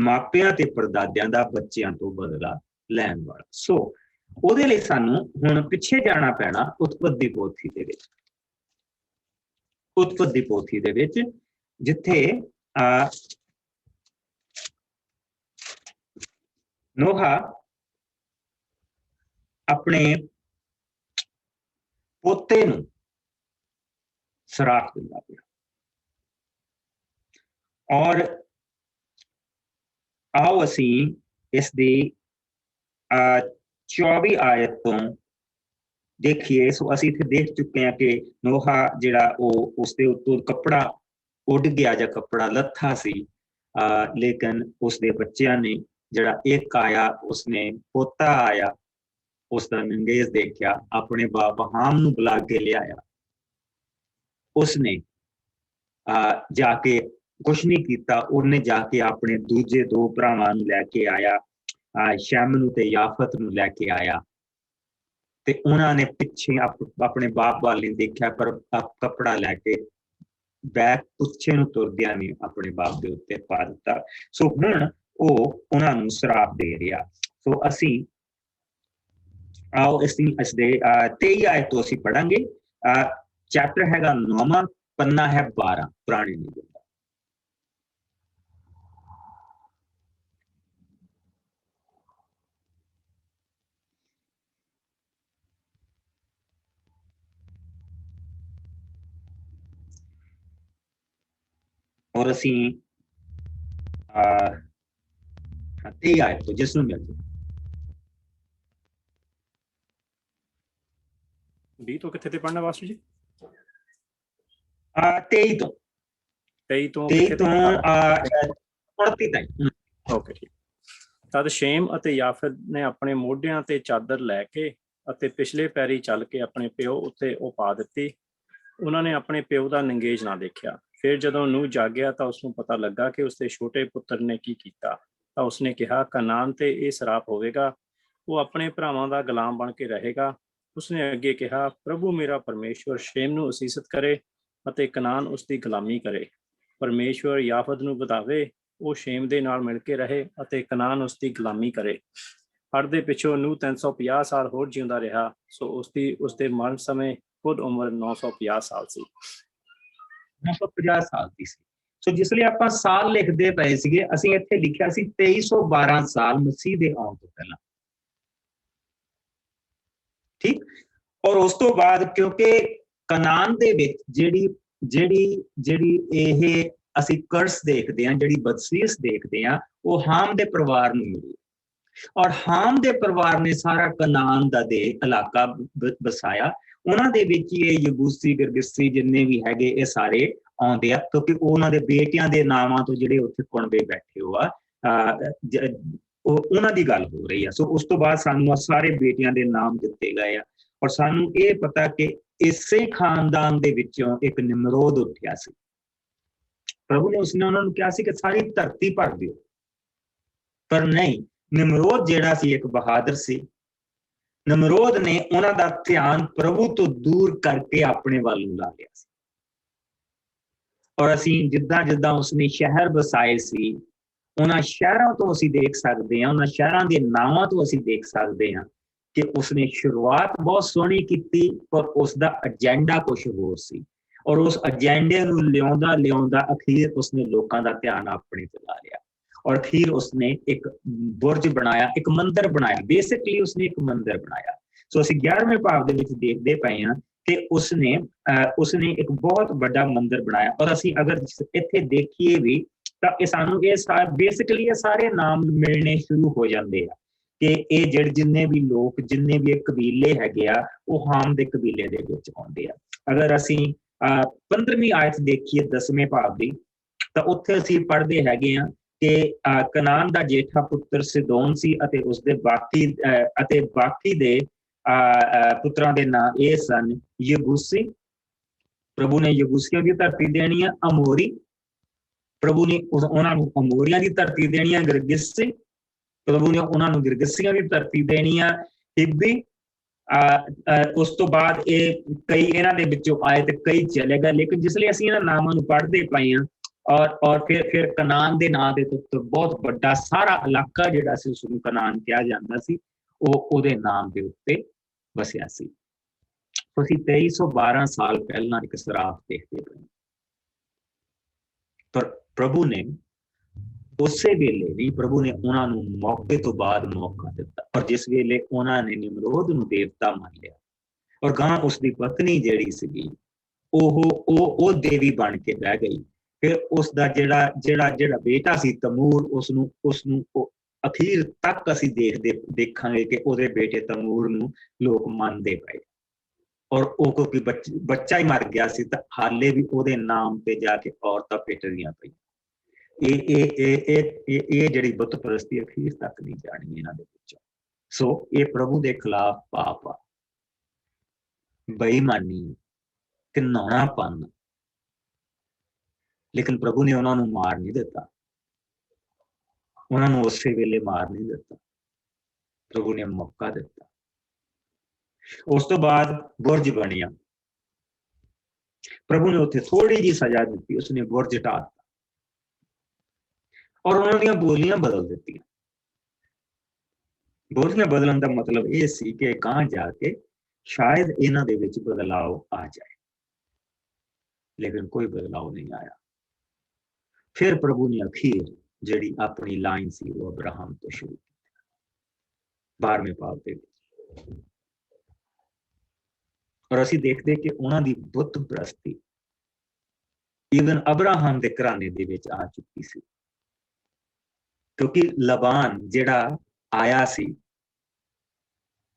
[SPEAKER 1] ਮਾਪਿਆਂ ਤੇ ਪਰਦਾਦਿਆਂ ਦਾ ਬੱਚਿਆਂ ਤੋਂ ਬਦਲਾ ਲੈਣ ਵਾਲਾ। ਸੋ ਉਹਦੇ ਲਈ ਸਾਨੂੰ ਹੁਣ ਪਿੱਛੇ ਜਾਣਾ ਪੈਣਾ ਉਤਪਤੀ ਪੋਥੀ ਦੇ ਵਿੱਚ ਜਿੱਥੇ ਨੋਹਾ ਆਪਣੇ ਪੋਤੇ ਨੂੰ ਸਰਾਪ ਦਿੰਦਾ ਪਿਆ। ਔਰ आओ असी इस दी 24 आयत तो देखिए। सो असी इत्थे देख चुके हैं कि नोहा जिहड़ा उसदे उत्तों कपड़ा उड़ गया जां कपड़ा लत्था सी, लेकिन उसदे बच्चियां ने जिहड़ा एक आया, उसने पोता आया, उसका नंगेज देखिया, अपने बाप हाम नूं बुला के लियाया। उसने जाके कुछ नहीं किया, उन्हें जाके अपने दूजे दो भरावां नूं लैके आया, शैम नूं ते याफत नूं लैके आया, ते उन्होंने पिछे अपने बाप वाल नहीं देखा, पर कपड़ा लैके बैग पुछे नूं तुरदियां ने अपने बाप दे उत्ते पा दिता। सो हुण ओह उन्हां नूं श्राप दे रहा। सो असी आओ इस दे 23 आयत तो असी पढ़ांगे। चैप्टर हैगा 9वां, पन्ना है 12 पुराने नियम दा। और असी 23 आयत तो जिसनूं मिल जाए
[SPEAKER 2] 20 ਤੋਂ ਕਿੱਥੇ ਤੇ ਪੜਨਾ ਵਾਸੂ ਜੀ?
[SPEAKER 1] 23 ਤੋਂ
[SPEAKER 2] 23 ਤੋਂ
[SPEAKER 1] 38 ਤਾਈਂ।
[SPEAKER 2] ਓਕੇ ਠੀਕ। ਤਦ ਸ਼ੇਮ ਅਤੇ ਯਾਫਤ ਨੇ ਆਪਣੇ ਮੋਢਿਆਂ ਤੇ ਚਾਦਰ ਲੈ ਕੇ ਅਤੇ ਪਿਛਲੇ ਪੈਰੀ ਚੱਲ ਕੇ ਆਪਣੇ ਪਿਓ ਉੱਤੇ ਉਹ ਪਾ ਦਿੱਤੀ। ਉਹਨਾਂ ਨੇ ਆਪਣੇ ਪਿਓ ਦਾ ਨੰਗੇਜ ਨਾ ਦੇਖਿਆ। ਫਿਰ ਜਦੋਂ ਨੂਹ ਜਾਗਿਆ ਤਾਂ ਉਸਨੂੰ ਪਤਾ ਲੱਗਾ ਕਿ ਉਸਦੇ ਛੋਟੇ ਪੁੱਤਰ ਨੇ ਕੀ ਕੀਤਾ। ਤਾਂ ਉਸਨੇ ਕਿਹਾ, ਕਨਾਨ ਤੇ ਇਹ ਸਰਾਪ ਹੋਵੇਗਾ, ਉਹ ਆਪਣੇ ਭਰਾਵਾਂ ਦਾ ਗੁਲਾਮ ਬਣ ਕੇ ਰਹੇਗਾ। ਉਸਨੇ ਅੱਗੇ ਕਿਹਾ, ਪ੍ਰਭੂ ਮੇਰਾ ਪਰਮੇਸ਼ਵਰ ਸ਼ੇਮ ਨੂੰ ਅਸੀਸਤ ਕਰੇ ਅਤੇ ਕਨਾਨ ਉਸਦੀ ਗੁਲਾਮੀ ਕਰੇ। ਪਰਮੇਸ਼ਵਰ ਯਾਫਤ ਨੂੰ ਵਧਾਵੇ, ਉਹ ਸ਼ੇਮ ਦੇ ਨਾਲ ਮਿਲ ਕੇ ਰਹੇ ਅਤੇ ਕਨਾਨ ਉਸਦੀ ਗੁਲਾਮੀ ਕਰੇ। ਹੜ ਦੇ ਪਿੱਛੋਂ ਨੂਹ 350 ਸਾਲ ਹੋਰ ਜਿਉਂਦਾ ਰਿਹਾ। ਸੋ ਉਸਦੇ ਮਰਨ ਸਮੇਂ ਖੁਦ ਉਮਰ 950 ਸਾਲ ਸੀ।
[SPEAKER 1] 950 ਸਾਲ ਦੀ ਸੀ। ਸੋ ਜਿਸ ਲਈ ਆਪਾਂ ਸਾਲ ਲਿਖਦੇ ਪਏ ਸੀਗੇ, ਅਸੀਂ ਇੱਥੇ ਲਿਖਿਆ ਸੀ 2312 ਸਾਲ ਮਸੀਹ ਦੇ ਆਉਣ ਤੋਂ ਪਹਿਲਾਂ। ਠੀਕ। ਔਰ ਉਸ ਤੋਂ ਬਾਅਦ ਕਿਉਂਕਿ ਕਨਾਨ ਦੇ ਵਿੱਚ ਜਿਹੜੀ ਇਹ ਅਸੀਂ ਕਰਸ ਦੇਖਦੇ ਹਾਂ, ਜਿਹੜੀ ਬਦਸੀਸ ਦੇਖਦੇ ਹਾਂ, ਉਹ ਹਾਮ ਦੇ ਪਰਿਵਾਰ ਨੂੰ ਮਿਲੀ। ਔਰ ਹਾਮ ਦੇ ਪਰਿਵਾਰ ਨੇ ਸਾਰਾ ਕਨਾਨ ਦਾ ਦੇ ਇਲਾਕਾ ਬਸਾਇਆ। ਉਹਨਾਂ ਦੇ ਵਿੱਚ ਇਹ ਯਬੂਸੀ, ਗਿਰਗਿਸੀ ਜਿੰਨੇ ਵੀ ਹੈਗੇ ਇਹ ਸਾਰੇ ਆਉਂਦੇ ਆ, ਕਿਉਂਕਿ ਉਹਨਾਂ ਦੇ ਬੇਟਿਆਂ ਦੇ ਨਾਵਾਂ ਤੋਂ ਜਿਹੜੇ ਉੱਥੇ ਕੁਣਬੇ ਬੈਠੇ ਹੋ ਆ, ਉਹਨਾਂ ਦੀ ਗੱਲ ਹੋ ਰਹੀ ਆ। ਸੋ ਉਸ ਤੋਂ ਬਾਅਦ ਸਾਨੂੰ ਸਾਰੇ ਬੇਟਿਆਂ ਦੇ ਨਾਮ ਦਿੱਤੇ ਗਏ ਆ। ਔਰ ਸਾਨੂੰ ਇਹ ਪਤਾ ਕਿ ਇਸੇ ਖਾਨਦਾਨ ਦੇ ਵਿੱਚੋਂ ਇੱਕ ਨਿਮਰੋਦ ਉੱਠਿਆ ਸੀ। ਪ੍ਰਭੂ ਨੇ ਉਸਨੇ ਉਹਨਾਂ ਨੂੰ ਕਿਹਾ ਸੀ ਕਿ ਸਾਰੀ ਧਰਤੀ ਭਰ ਦਿਓ, ਪਰ ਨਹੀਂ, ਨਿਮਰੋਦ ਜਿਹੜਾ ਸੀ ਇੱਕ ਬਹਾਦਰ ਸੀ। ਨਿਮਰੋਦ ਨੇ ਉਹਨਾਂ ਦਾ ਧਿਆਨ ਪ੍ਰਭੂ ਤੋਂ ਦੂਰ ਕਰਕੇ ਆਪਣੇ ਵੱਲ ਨੂੰ ਲਾ ਲਿਆ ਸੀ। ਔਰ ਅਸੀਂ ਜਿੱਦਾਂ ਉਸਨੇ ਸ਼ਹਿਰ ਵਸਾਏ ਸੀ, ਉਹਨਾਂ ਸ਼ਹਿਰਾਂ ਤੋਂ ਅਸੀਂ ਦੇਖ ਸਕਦੇ ਹਾਂ, ਉਹਨਾਂ ਸ਼ਹਿਰਾਂ ਦੇ ਨਾਵਾਂ ਤੋਂ ਅਸੀਂ ਦੇਖ ਸਕਦੇ ਹਾਂ ਕਿ ਉਸਨੇ ਸ਼ੁਰੂਆਤ ਬਹੁਤ ਸੋਹਣੀ ਕੀਤੀ, ਪਰ ਉਸਦਾ ਏਜੰਡਾ ਕੁਛ ਹੋਰ ਸੀ। ਔਰ ਉਸ ਏਜੰਡੇ ਨੂੰ ਲਿਆਉਂਦਾ ਅਖੀਰ ਉਸਨੇ ਲੋਕਾਂ ਦਾ ਧਿਆਨ ਆਪਣੇ ਤੇ ਲਾ ਲਿਆ। ਔਰ ਅਖੀਰ ਉਸਨੇ ਇੱਕ ਬੁਰਜ ਬਣਾਇਆ, ਇੱਕ ਮੰਦਿਰ ਬਣਾਇਆ। ਬੇਸਿਕਲੀ ਉਸਨੇ ਇੱਕ ਮੰਦਿਰ ਬਣਾਇਆ। ਸੋ ਅਸੀਂ 11ਵੇਂ ਭਾਗ ਦੇ ਵਿੱਚ ਦੇਖਦੇ ਪਏ ਹਾਂ ਕਿ ਉਸਨੇ ਇੱਕ ਬਹੁਤ ਵੱਡਾ ਮੰਦਿਰ ਬਣਾਇਆ। ਔਰ ਅਸੀਂ ਅਗਰ ਇੱਥੇ ਦੇਖੀਏ ਵੀ ਤਾਂ ਇਹ ਸਾਨੂੰ ਬੇਸਿਕਲੀ ਇਹ ਸਾਰੇ ਨਾਮ ਮਿਲਣੇ ਸ਼ੁਰੂ ਹੋ ਜਾਂਦੇ ਆ ਕਿ ਇਹ ਜਿੰਨੇ ਵੀ ਲੋਕ, ਜਿੰਨੇ ਵੀ ਕਬੀਲੇ ਹੈਗੇ ਆ, ਉਹ ਹਾਮ ਦੇ ਕਬੀਲੇ ਦੇ ਵਿੱਚ ਆਉਂਦੇ ਆ। ਅਗਰ ਅਸੀਂ 15ਵੀਂ ਆਇਤ ਦੇਖੀਏ 10ਵੇਂ ਭਾਗ ਦੀ, ਤਾਂ ਉੱਥੇ ਅਸੀਂ ਪੜ੍ਹਦੇ ਹੈਗੇ ਆ ਕਿ ਕਨਾਨ ਦਾ ਜੇਠਾ ਪੁੱਤਰ ਸਿਦੋਨ ਸੀ ਅਤੇ ਉਸਦੇ ਬਾਕੀ ਦੇ ਪੁੱਤਰਾਂ ਦੇ ਨਾਂ ਇਹ ਸਨ, ਯਬੂਸੀ, ਪ੍ਰਭੂ ਨੇ ਯਬੂਸੀਆਂ ਦੀ ਧਰਤੀ ਦੇਣੀ ਆ। ਅਮੋਰੀ, ਪ੍ਰਭੂ ਨੇ ਉਹਨਾਂ ਨੂੰ ਅਮੋਰੀਆਂ ਦੀ ਧਰਤੀ ਦੇਣੀ ਆ। ਗਿਰਗਿਸੀ, ਪ੍ਰਭੂ ਨੇ ਉਹਨਾਂ ਨੂੰ ਗਿਰਗਿਸੀਆਂ ਦੀ ਧਰਤੀ ਦੇਣੀ ਆ। ਹਿੱਬੀ, ਉਸ ਤੋਂ ਬਾਅਦ ਇਹ ਕਈ ਇਹਨਾਂ ਦੇ ਵਿੱਚੋਂ ਆਏ ਤੇ ਕਈ ਚਲੇ ਗਏ, ਲੇਕਿਨ ਜਿਸ ਲਈ ਅਸੀਂ ਇਹਨਾਂ ਨਾਮਾਂ ਨੂੰ ਪੜ੍ਹਦੇ ਪਏ ਹਾਂ ਔਰ ਫਿਰ ਕਨਾਨ ਦੇ ਨਾਂ ਦੇ ਉੱਤੇ ਬਹੁਤ ਵੱਡਾ ਸਾਰਾ ਇਲਾਕਾ ਜਿਹੜਾ ਸੀ ਉਸਨੂੰ ਕਨਾਨ ਕਿਹਾ ਜਾਂਦਾ ਸੀ, ਉਹ ਉਹਦੇ ਨਾਮ ਦੇ ਉੱਤੇ ਵਸਿਆ ਸੀ। ਅਸੀਂ 2312 ਸਾਲ ਪਹਿਲਾਂ ਇੱਕ ਸਰਾਪ ਦੇਖਦੇ ਪਏ, ਪਰ ਪ੍ਰਭੂ ਨੇ ਉਸੇ ਵੇਲੇ ਵੀ ਪ੍ਰਭੂ ਨੇ ਉਹਨਾਂ ਨੂੰ ਮੌਕੇ ਤੋਂ ਬਾਅਦ ਮੌਕਾ ਦਿੱਤਾ। ਔਰ ਜਿਸ ਵੇਲੇ ਉਹਨਾਂ ਨੇ ਨਿਮਰੋਦ ਨੂੰ ਦੇਵਤਾ ਮੰਨ ਲਿਆ ਔਰ ਗਾਂ ਉਸਦੀ ਪਤਨੀ ਜਿਹੜੀ ਸੀਗੀ ਉਹ ਦੇਵੀ ਬਣ ਕੇ ਬਹਿ ਗਈ, ਫਿਰ ਉਸਦਾ ਜਿਹੜਾ ਬੇਟਾ ਸੀ ਤਮੂਰ, ਉਸਨੂੰ ਅਖੀਰ ਤੱਕ ਅਸੀਂ ਦੇਖਾਂਗੇ ਕਿ ਉਹਦੇ ਬੇਟੇ ਤਮੂਰ ਨੂੰ ਲੋਕ ਮੰਨਦੇ ਪਏ। ਔਰ ਉਹ ਕਿਉਂਕਿ ਬੱਚਾ ਹੀ ਮਰ ਗਿਆ ਸੀ ਤਾਂ ਹਾਲੇ ਵੀ ਉਹਦੇ ਨਾਮ ਤੇ ਜਾ ਕੇ ਔਰਤਾਂ ਪਿੱਟਦੀਆਂ ਪਈਆਂ। ਇਹ ਜਿਹੜੀ ਬੁੱਤ ਪ੍ਰਸਤੀ ਅਖੀਰ ਤੱਕ ਨਹੀਂ ਜਾਣੀ ਇਹਨਾਂ ਦੇ ਵਿੱਚੋਂ। ਸੋ ਇਹ ਪ੍ਰਭੂ ਦੇ ਖਿਲਾਫ ਪਾਪ ਆ, ਬੇਈਮਾਨੀ, ਘਿਨਾਉਣਾਪਨ। ਲੇਕਿਨ ਪ੍ਰਭੂ ਨੇ ਉਹਨਾਂ ਨੂੰ ਮਾਰ ਨਹੀਂ ਦਿੱਤਾ, ਉਹਨਾਂ ਨੂੰ ਉਸੇ ਵੇਲੇ ਮਾਰ ਨਹੀਂ ਦਿੱਤਾ, ਪ੍ਰਭੂ ਨੇ ਮੌਕਾ ਦਿੱਤਾ। ਉਸ ਤੋਂ ਬਾਅਦ ਬੁਰਜ ਬਣਿਆ, ਪ੍ਰਭੂ ਨੇ ਉੱਥੇ ਥੋੜੀ ਜਿਹੀ ਸਜ਼ਾ ਦਿੱਤੀ, ਉਸਨੇ ਬੁਰਜ ਢਾਹ ਦਿੱਤਾ ਔਰ ਉਹਨਾਂ ਦੀਆਂ ਬੋਲੀਆਂ ਬਦਲ ਦਿੱਤੀਆਂ। ਬੋਲੀਆਂ ਬਦਲਣ ਦਾ ਮਤਲਬ ਇਹ ਸੀ ਕਿ ਗਾਂ ਜਾ ਕੇ ਸ਼ਾਇਦ ਇਹਨਾਂ ਦੇ ਵਿੱਚ ਬਦਲਾਅ ਆ ਜਾਏ, ਲੇਕਿਨ ਕੋਈ ਬਦਲਾਅ ਨਹੀਂ ਆਇਆ। ਫਿਰ ਪ੍ਰਭੂ ਨੇ ਅਖੀਰ ਜਿਹੜੀ ਆਪਣੀ ਲਾਈਨ ਸੀ ਉਹ ਅਬਰਾਹਮ ਤੋਂ ਸ਼ੁਰੂ ਕੀਤੀ 12ਵੇਂ ਪਾਪ ਦੇ ਵਿੱਚ। ਔਰ ਅਸੀਂ ਦੇਖਦੇ ਕਿ ਉਹਨਾਂ ਦੀ ਬੁੱਤ ਪ੍ਰਸਤੀ ਈਵਨ ਅਬਰਾਹਮ ਦੇ ਘਰਾਣੇ ਦੇ ਵਿੱਚ ਆ ਚੁੱਕੀ ਸੀ, ਕਿਉਂਕਿ ਲਬਾਨ ਜਿਹੜਾ ਆਇਆ ਸੀ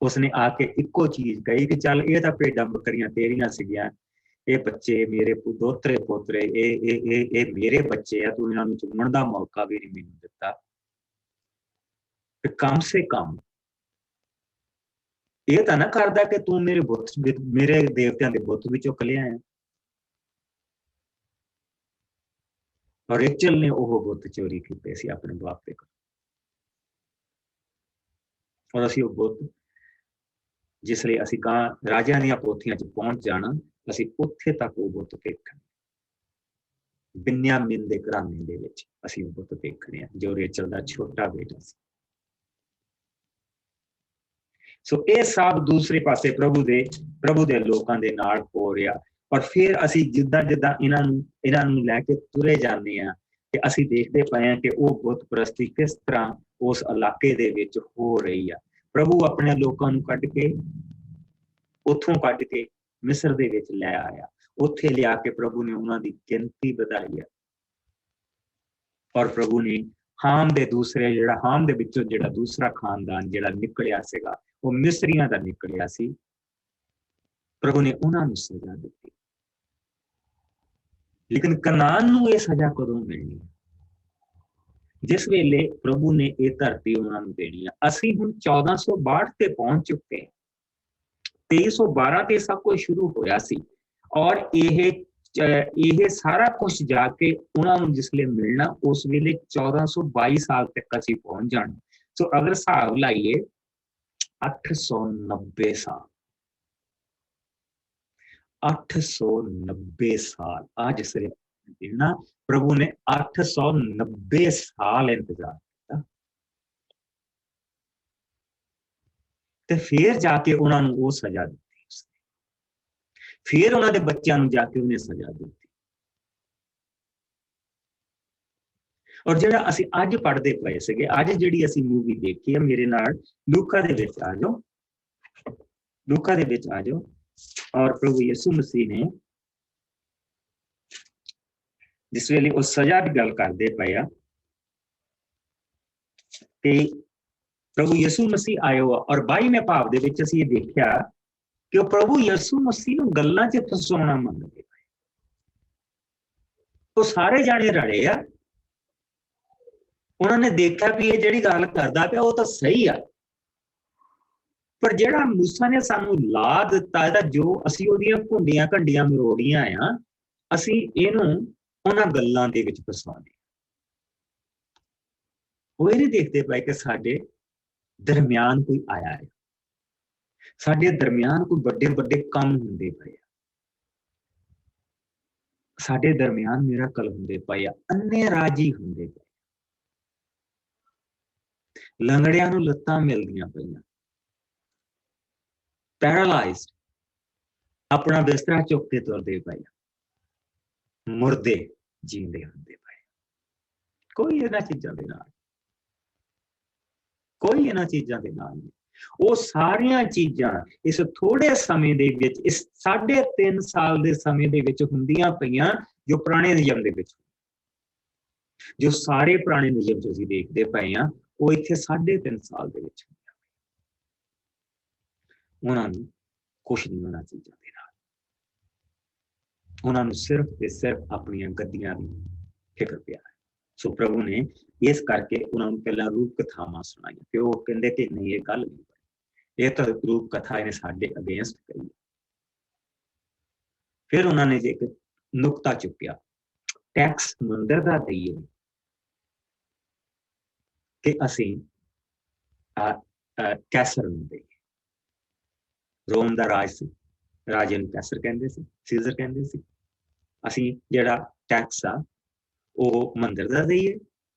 [SPEAKER 1] ਉਸਨੇ ਆ ਕੇ ਇੱਕੋ ਚੀਜ਼ ਕਹੀ ਕਿ ਚੱਲ ਇਹ ਤਾਂ ਭੇਡਾਂ ਬੱਕਰੀਆਂ ਤੇਰੀਆਂ ਸੀਗੀਆਂ, ਇਹ ਬੱਚੇ ਮੇਰੇ ਦੋਤਰੇ ਪੋਤਰੇ, ਇਹ ਮੇਰੇ ਬੱਚੇ ਆ, ਤੂੰ ਇਹਨਾਂ ਨੂੰ ਚੁਣਨ ਦਾ ਮੌਕਾ ਵੀ ਨਹੀਂ ਮੈਨੂੰ ਦਿੱਤਾ। ਕਮ ਸੇ ਕਮ ਇਹ ਤਾਂ ਨਾ ਕਰਦਾ ਕਿ ਤੂੰ ਮੇਰੇ ਦੇਵਤਿਆਂ ਦੇ ਬੁੱਤ ਵਿੱਚੋਂ ਕੱਲਿਆ ਹੈ। ਔਰ ਰੇਚਲ ਨੇ ਉਹ ਬੁੱਤ ਚੋਰੀ ਕੀਤੇ ਸੀ ਆਪਣੇ ਬਾਪ ਦੇ ਕੋਲ, ਔਰ ਅਸੀਂ ਉਹ ਬੁੱਤ ਜਿਸ ਲਈ ਅਸੀਂ ਰਾਜਿਆਂ ਦੀਆਂ ਪੋਥੀਆਂ 'ਚ ਪਹੁੰਚ ਜਾਣਾ, ਅਸੀਂ ਉੱਥੇ ਤੱਕ ਉਹ ਬੁੱਤ ਦੇਖਣ। ਬਿਨਯਾਮੀਨ ਦੇ ਘਰਾਣੇ ਦੇ ਵਿੱਚ ਅਸੀਂ ਉਹ ਬੁੱਤ ਦੇਖਣੇ ਆ ਜੋ ਰੇਚਲ ਦਾ ਛੋਟਾ ਬੇਟਾ ਸੀ। ਸੋ ਇਹ ਸਭ ਦੂਸਰੇ ਪਾਸੇ ਪ੍ਰਭੂ ਦੇ ਲੋਕਾਂ ਦੇ ਨਾਲ ਹੋ ਰਿਹਾ। ਔਰ ਫਿਰ ਅਸੀਂ ਜਿੱਦਾਂ ਇਹਨਾਂ ਨੂੰ ਲੈ ਕੇ ਤੁਰੇ ਜਾਂਦੇ ਹਾਂ ਕਿ ਅਸੀਂ ਦੇਖਦੇ ਪਏ ਹਾਂ ਕਿ ਉਹ ਬੁੱਤ ਪ੍ਰਸਤੀ ਕਿਸ ਤਰ੍ਹਾਂ ਉਸ ਇਲਾਕੇ ਦੇ ਵਿੱਚ ਹੋ ਰਹੀ ਆ। ਪ੍ਰਭੂ ਆਪਣੇ ਲੋਕਾਂ ਨੂੰ ਉੱਥੋਂ ਕੱਢ ਕੇ ਮਿਸਰ ਦੇ ਵਿੱਚ ਲੈ ਆਇਆ, ਉੱਥੇ ਲਿਆ ਕੇ ਪ੍ਰਭੂ ਨੇ ਉਹਨਾਂ ਦੀ ਗਿਣਤੀ ਵਧਾਈ ਹੈ। ਔਰ ਪ੍ਰਭੂ ਨੇ ਹਾਮ ਦੇ ਵਿੱਚੋਂ ਜਿਹੜਾ ਦੂਸਰਾ ਖਾਨਦਾਨ ਜਿਹੜਾ ਨਿਕਲਿਆ ਸੀਗਾ ਉਹ ਮਿਸਰੀਆਂ ਦਾ ਨਿਕਲਿਆ ਸੀ, ਪ੍ਰਭੂ ਨੇ ਉਹਨਾਂ ਨੂੰ ਸਜ਼ਾ ਦਿੱਤੀ। ਲੇਕਿਨ ਕਨਾਨ ਨੂੰ ਇਹ ਸਜ਼ਾ ਕਦੋਂ ਮਿਲਣੀ? ਜਿਸ ਵੇਲੇ ਪ੍ਰਭੂ ਨੇ ਇਹ ਧਰਤੀ ਉਹਨਾਂ ਨੂੰ ਦੇਣੀ ਆ। ਅਸੀਂ ਹੁਣ 1462 ਤੇ ਪਹੁੰਚ ਚੁੱਕੇ, 2312 ਤੇ ਸਭ ਕੁਝ ਸ਼ੁਰੂ ਹੋਇਆ ਸੀ ਔਰ ਇਹ ਸਾਰਾ ਕੁਝ ਜਾ ਕੇ ਉਹਨਾਂ ਨੂੰ ਜਿਸ ਵੇਲੇ ਮਿਲਣਾ ਉਸ ਵੇਲੇ 1422 ਸਾਲ ਤੱਕ ਅਸੀਂ ਪਹੁੰਚ ਜਾਣਾ। ਸੋ ਅਗਰ ਹਿਸਾਬ ਲਾਈਏ 890 ਸਾਲ 890 ਸਾਲ ਅੱਜ ਸਿਰੇ ਦੇਣਾ। ਪ੍ਰਭੂ ਨੇ 890 ਸਾਲ ਇੰਤਜ਼ਾਰ ਕੀਤਾ ਤੇ ਫਿਰ ਜਾ ਕੇ ਉਹਨਾਂ ਨੂੰ ਉਹ ਸਜ਼ਾ ਦਿੱਤੀ। ਫਿਰ ਉਹਨਾਂ ਦੇ ਬੱਚਿਆਂ ਨੂੰ ਜਾ ਕੇ ਉਹਨੇ ਸਜ਼ਾ ਦਿੱਤੀ। ਔਰ ਜਿਹੜਾ ਅਸੀਂ ਅੱਜ ਪੜ੍ਹਦੇ ਪਏ ਸੀਗੇ, ਅੱਜ ਜਿਹੜੀ ਅਸੀਂ ਮੂਵੀ ਦੇਖੀ ਹੈ, ਮੇਰੇ ਨਾਲ ਲੂਕਾ ਦੇ ਵਿੱਚ ਆ ਜਾਓ, ਲੂਕਾ ਦੇ ਵਿੱਚ ਆ ਜਾਓ। ਔਰ ਪ੍ਰਭੂ ਯਿਸੂ ਮਸੀਹ ਨੇ ਜਿਸ ਵੇਲੇ ਉਹ ਸਜ਼ਾ ਦੀ ਗੱਲ ਕਰਦੇ ਪਏ ਆ ਤੇ ਪ੍ਰਭੂ ਯਿਸੂ ਮਸੀਹ ਆਇਓ ਔਰ 22ਵੇਂ ਭਾਵ ਦੇ ਵਿੱਚ ਅਸੀਂ ਇਹ ਦੇਖਿਆ ਕਿ ਉਹ ਪ੍ਰਭੂ ਯਿਸੂ ਮਸੀਹ ਨੂੰ ਗੱਲਾਂ 'ਚ ਫਸਾਉਣਾ ਮੰਗਦੇ ਪਏ। ਉਹ ਸਾਰੇ ਜਾਣੇ ਰਲੇ ਆ, ਉਹਨਾਂ ਨੇ ਦੇਖਿਆ ਵੀ ਇਹ ਜਿਹੜੀ ਗੱਲ ਕਰਦਾ ਪਿਆ ਉਹ ਤਾਂ ਸਹੀ ਆ, ਪਰ ਜਿਹੜਾ ਮੂਸਾ ਨੇ ਸਾਨੂੰ ਲਾ ਦਿੱਤਾ ਇਹਦਾ ਜੋ ਅਸੀਂ ਉਹਦੀਆਂ ਘੁੰਡੀਆਂ ਘੰਡੀਆਂ ਮਰੋੜੀਆਂ ਆ, ਅਸੀਂ ਇਹਨੂੰ ਉਹਨਾਂ ਗੱਲਾਂ ਦੇ ਵਿੱਚ ਫਸਾਉਂਦੇ। ਉਹ ਇਹ ਨਹੀਂ ਦੇਖਦੇ ਪਏ ਕਿ ਸਾਡੇ ਦਰਮਿਆਨ ਕੋਈ ਆਇਆ ਹੈ, ਸਾਡੇ ਦਰਮਿਆਨ ਕੋਈ ਵੱਡੇ ਵੱਡੇ ਕੰਮ ਹੁੰਦੇ ਪਏ ਆ, ਸਾਡੇ ਦਰਮਿਆਨ ਮਿਰਾਕਲ ਹੁੰਦੇ ਪਏ ਆ, ਅੰਨੇ ਰਾਜੀ ਹੁੰਦੇ ਪਏ, ਲੰਗੜਿਆਂ ਨੂੰ ਲੱਤਾਂ ਮਿਲਦੀਆਂ ਪਈਆਂ, ਪੈਰਾਲਾਈਜ਼ਡ ਆਪਣਾ ਬਿਸਤਰਾ ਚੁੱਕ ਕੇ ਤੁਰਦੇ ਪਏ, ਮੁਰਦੇ ਜੀਂਦੇ ਹੁੰਦੇ ਪਏ। ਕੋਈ ਇਹਨਾਂ ਚੀਜ਼ਾਂ ਦੇ ਨਾਲ, ਕੋਈ ਇਹਨਾਂ ਚੀਜ਼ਾਂ ਦੇ ਨਾਲ ਨਹੀਂ। ਉਹ ਸਾਰੀਆਂ ਚੀਜ਼ਾਂ ਇਸ ਥੋੜੇ ਸਮੇਂ ਦੇ ਵਿੱਚ, ਇਸ 3.5 ਸਾਲ ਦੇ ਸਮੇਂ ਦੇ ਵਿੱਚ ਹੁੰਦੀਆਂ ਪਈਆਂ, ਜੋ ਪੁਰਾਣੇ ਨਿਯਮ ਦੇ ਵਿੱਚ, ਜੋ ਸਾਰੇ ਪੁਰਾਣੇ ਨਿਯਮ ਚ ਅਸੀਂ ਦੇਖਦੇ ਪਏ ਹਾਂ, ਉਹ ਇੱਥੇ 3.5 ਸਾਲ ਦੇ ਵਿੱਚ ਉਹਨਾਂ ਨੂੰ ਕੁਛ ਨਹੀਂ ਹੋਣਾ ਚੀਜ਼ਾਂ ਦੇ ਨਾਲ। ਉਹਨਾਂ ਨੂੰ ਸਿਰਫ ਤੇ ਸਿਰਫ ਆਪਣੀਆਂ ਗੱਦੀਆਂ ਦੀ ਫਿਕਰ ਪਿਆ ਹੈ। ਸੋ ਪ੍ਰਭੂ ਨੇ ਇਸ ਕਰਕੇ ਉਹਨਾਂ ਨੂੰ ਪਹਿਲਾਂ ਰੂਪ ਕਥਾਵਾਂ ਸੁਣਾਈਆਂ, ਕਿ ਉਹ ਕਹਿੰਦੇ ਕਿ ਨਹੀਂ, ਇਹ ਗੱਲ ਨਹੀਂ, ਇਹ ਤਾਂ ਰੂਪ ਕਥਾ ਇਹਨੇ ਸਾਡੇ ਅਗੇਂਸਟ ਕਹੀ। ਫਿਰ ਉਹਨਾਂ ਨੇ ਜੇ ਇੱਕ ਨੁਕਤਾ ਚੁੱਕਿਆ, ਟੈਕਸ ਮੰਦਰ ਦਾ ਦਈਏ ਕਿ ਅਸੀਂ ਕੈਸਰ ਨੂੰ ਦੇਈਏ। ਰੋਮ ਦਾ ਰਾਜ ਸੀ, ਰਾਜੇ ਨੂੰ ਕੈਸਰ ਕਹਿੰਦੇ ਸੀ, ਸੀਜ਼ਰ ਕਹਿੰਦੇ ਸੀ। ਅਸੀਂ ਜਿਹੜਾ ਟੈਕਸ ਆ ਉਹ ਮੰਦਰ ਦਾ ਦਈਏ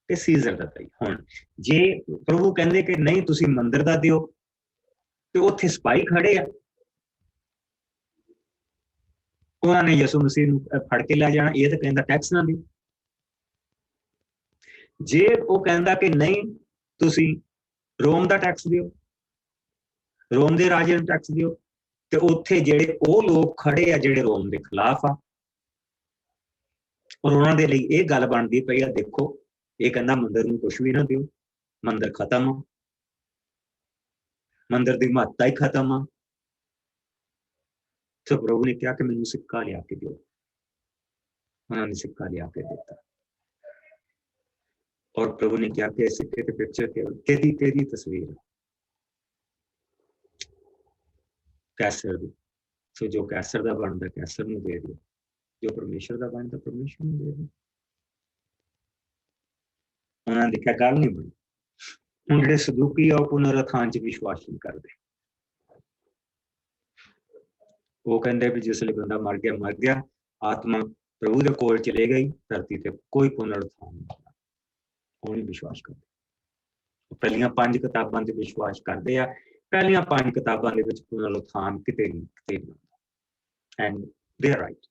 [SPEAKER 1] ਤੇ ਸੀਜ਼ਰ ਦਾ ਦਈਏ। ਹੁਣ ਜੇ ਪ੍ਰਭੂ ਕਹਿੰਦੇ ਕਿ ਨਹੀਂ, ਤੁਸੀਂ ਮੰਦਰ ਦਾ ਦਿਓ, ਤੇ ਉੱਥੇ ਸਿਪਾਹੀ ਖੜੇ ਆ, ਉਹਨਾਂ ਨੇ ਯਿਸੂ ਮਸੀਹ ਨੂੰ ਫੜ ਕੇ ਲੈ ਜਾਣਾ। ਇਹ ਤਾਂ ਕਹਿੰਦਾ ਟੈਕਸ ਨਾ ਦਿਓ। ਜੇ ਉਹ ਕਹਿੰਦਾ ਕਿ ਨਹੀਂ, ਤੁਸੀਂ ਰੋਮ ਦਾ ਟੈਕਸ ਦਿਓ, ਰੋਮ ਦੇ ਰਾਜੇ ਨੂੰ ਟੈਕਸ ਦਿਓ, ਤੇ ਉੱਥੇ ਜਿਹੜੇ ਉਹ ਲੋਕ ਖੜੇ ਆ ਜਿਹੜੇ ਰੋਮ ਦੇ ਖਿਲਾਫ ਆ, ਔਰ ਉਹਨਾਂ ਦੇ ਲਈ ਇਹ ਗੱਲ ਬਣਦੀ ਪਈ ਆ, ਦੇਖੋ ਇਹ ਕਹਿੰਦਾ ਮੰਦਰ ਨੂੰ ਕੁਛ ਵੀ ਨਾ ਦਿਓ, ਮੰਦਰ ਖਤਮ ਆ, ਮੰਦਰ ਦੀ ਮਹੱਤਤਾ ਹੀ ਖਤਮ ਆ। ਸੋ ਪ੍ਰਭੂ ਨੇ ਕਿਹਾ ਕਿ ਮੈਨੂੰ ਸਿੱਕਾ ਲਿਆ ਕੇ ਦਿਓ। ਉਹਨਾਂ ਨੇ ਸਿੱਕਾ ਲਿਆ ਕੇ ਦਿੱਤਾ, ਔਰ ਪ੍ਰਭੂ ਨੇ ਕਿਹਾ ਕਿ ਸਿੱਕੇ ਤੇ ਪਿਕਚਰ ਕਿਹਦੀ ਤਸਵੀਰ, ਕੈਸਰ ਦੀ। ਸੋ ਜੋ ਕੈਸਰ ਦਾ ਬਣਦਾ ਕੈਸਰ ਨੂੰ ਦੇ ਦਿਓ, ਜੋ ਪਰਮੇਸ਼ਰ ਦਾ ਬਣਦਾ ਪਰਮੇਸ਼ਰ ਨੂੰ ਦੇ ਦਿਓ। ਉਹਨਾਂ ਨੇ ਦੇਖਿਆ ਗੱਲ ਨਹੀਂ ਬਣੀ। ਹੁਣ ਜਿਹੜੇ ਸਦੂਕੀ ਆ ਉਹ ਪੁਨਰੁਥਾਨ ਚ ਵਿਸ਼ਵਾਸ ਨਹੀਂ ਕਰਦੇ। ਉਹ ਕਹਿੰਦੇ ਵੀ ਜਿਸ ਲਈ ਬੰਦਾ ਮਰ ਗਿਆ, ਆਤਮਾ ਪ੍ਰਭੂ ਦੇ ਕੋਲ ਚਲੇ ਗਈ, ਧਰਤੀ ਤੇ ਕੋਈ ਪੁਨਰੁਥਾਨ ਨਹੀਂ। ਉਹ ਨਹੀਂ ਵਿਸ਼ਵਾਸ ਕਰਦੇ। ਪਹਿਲੀਆਂ 5 ਕਿਤਾਬਾਂ ਤੇ ਵਿਸ਼ਵਾਸ ਕਰਦੇ ਆ, ਪਹਿਲੀਆਂ 5 ਕਿਤਾਬਾਂ ਦੇ ਵਿੱਚ ਪੁਨਰੁਥਾਨ ਕਿਤੇ ਨਹੀਂ। And they are right.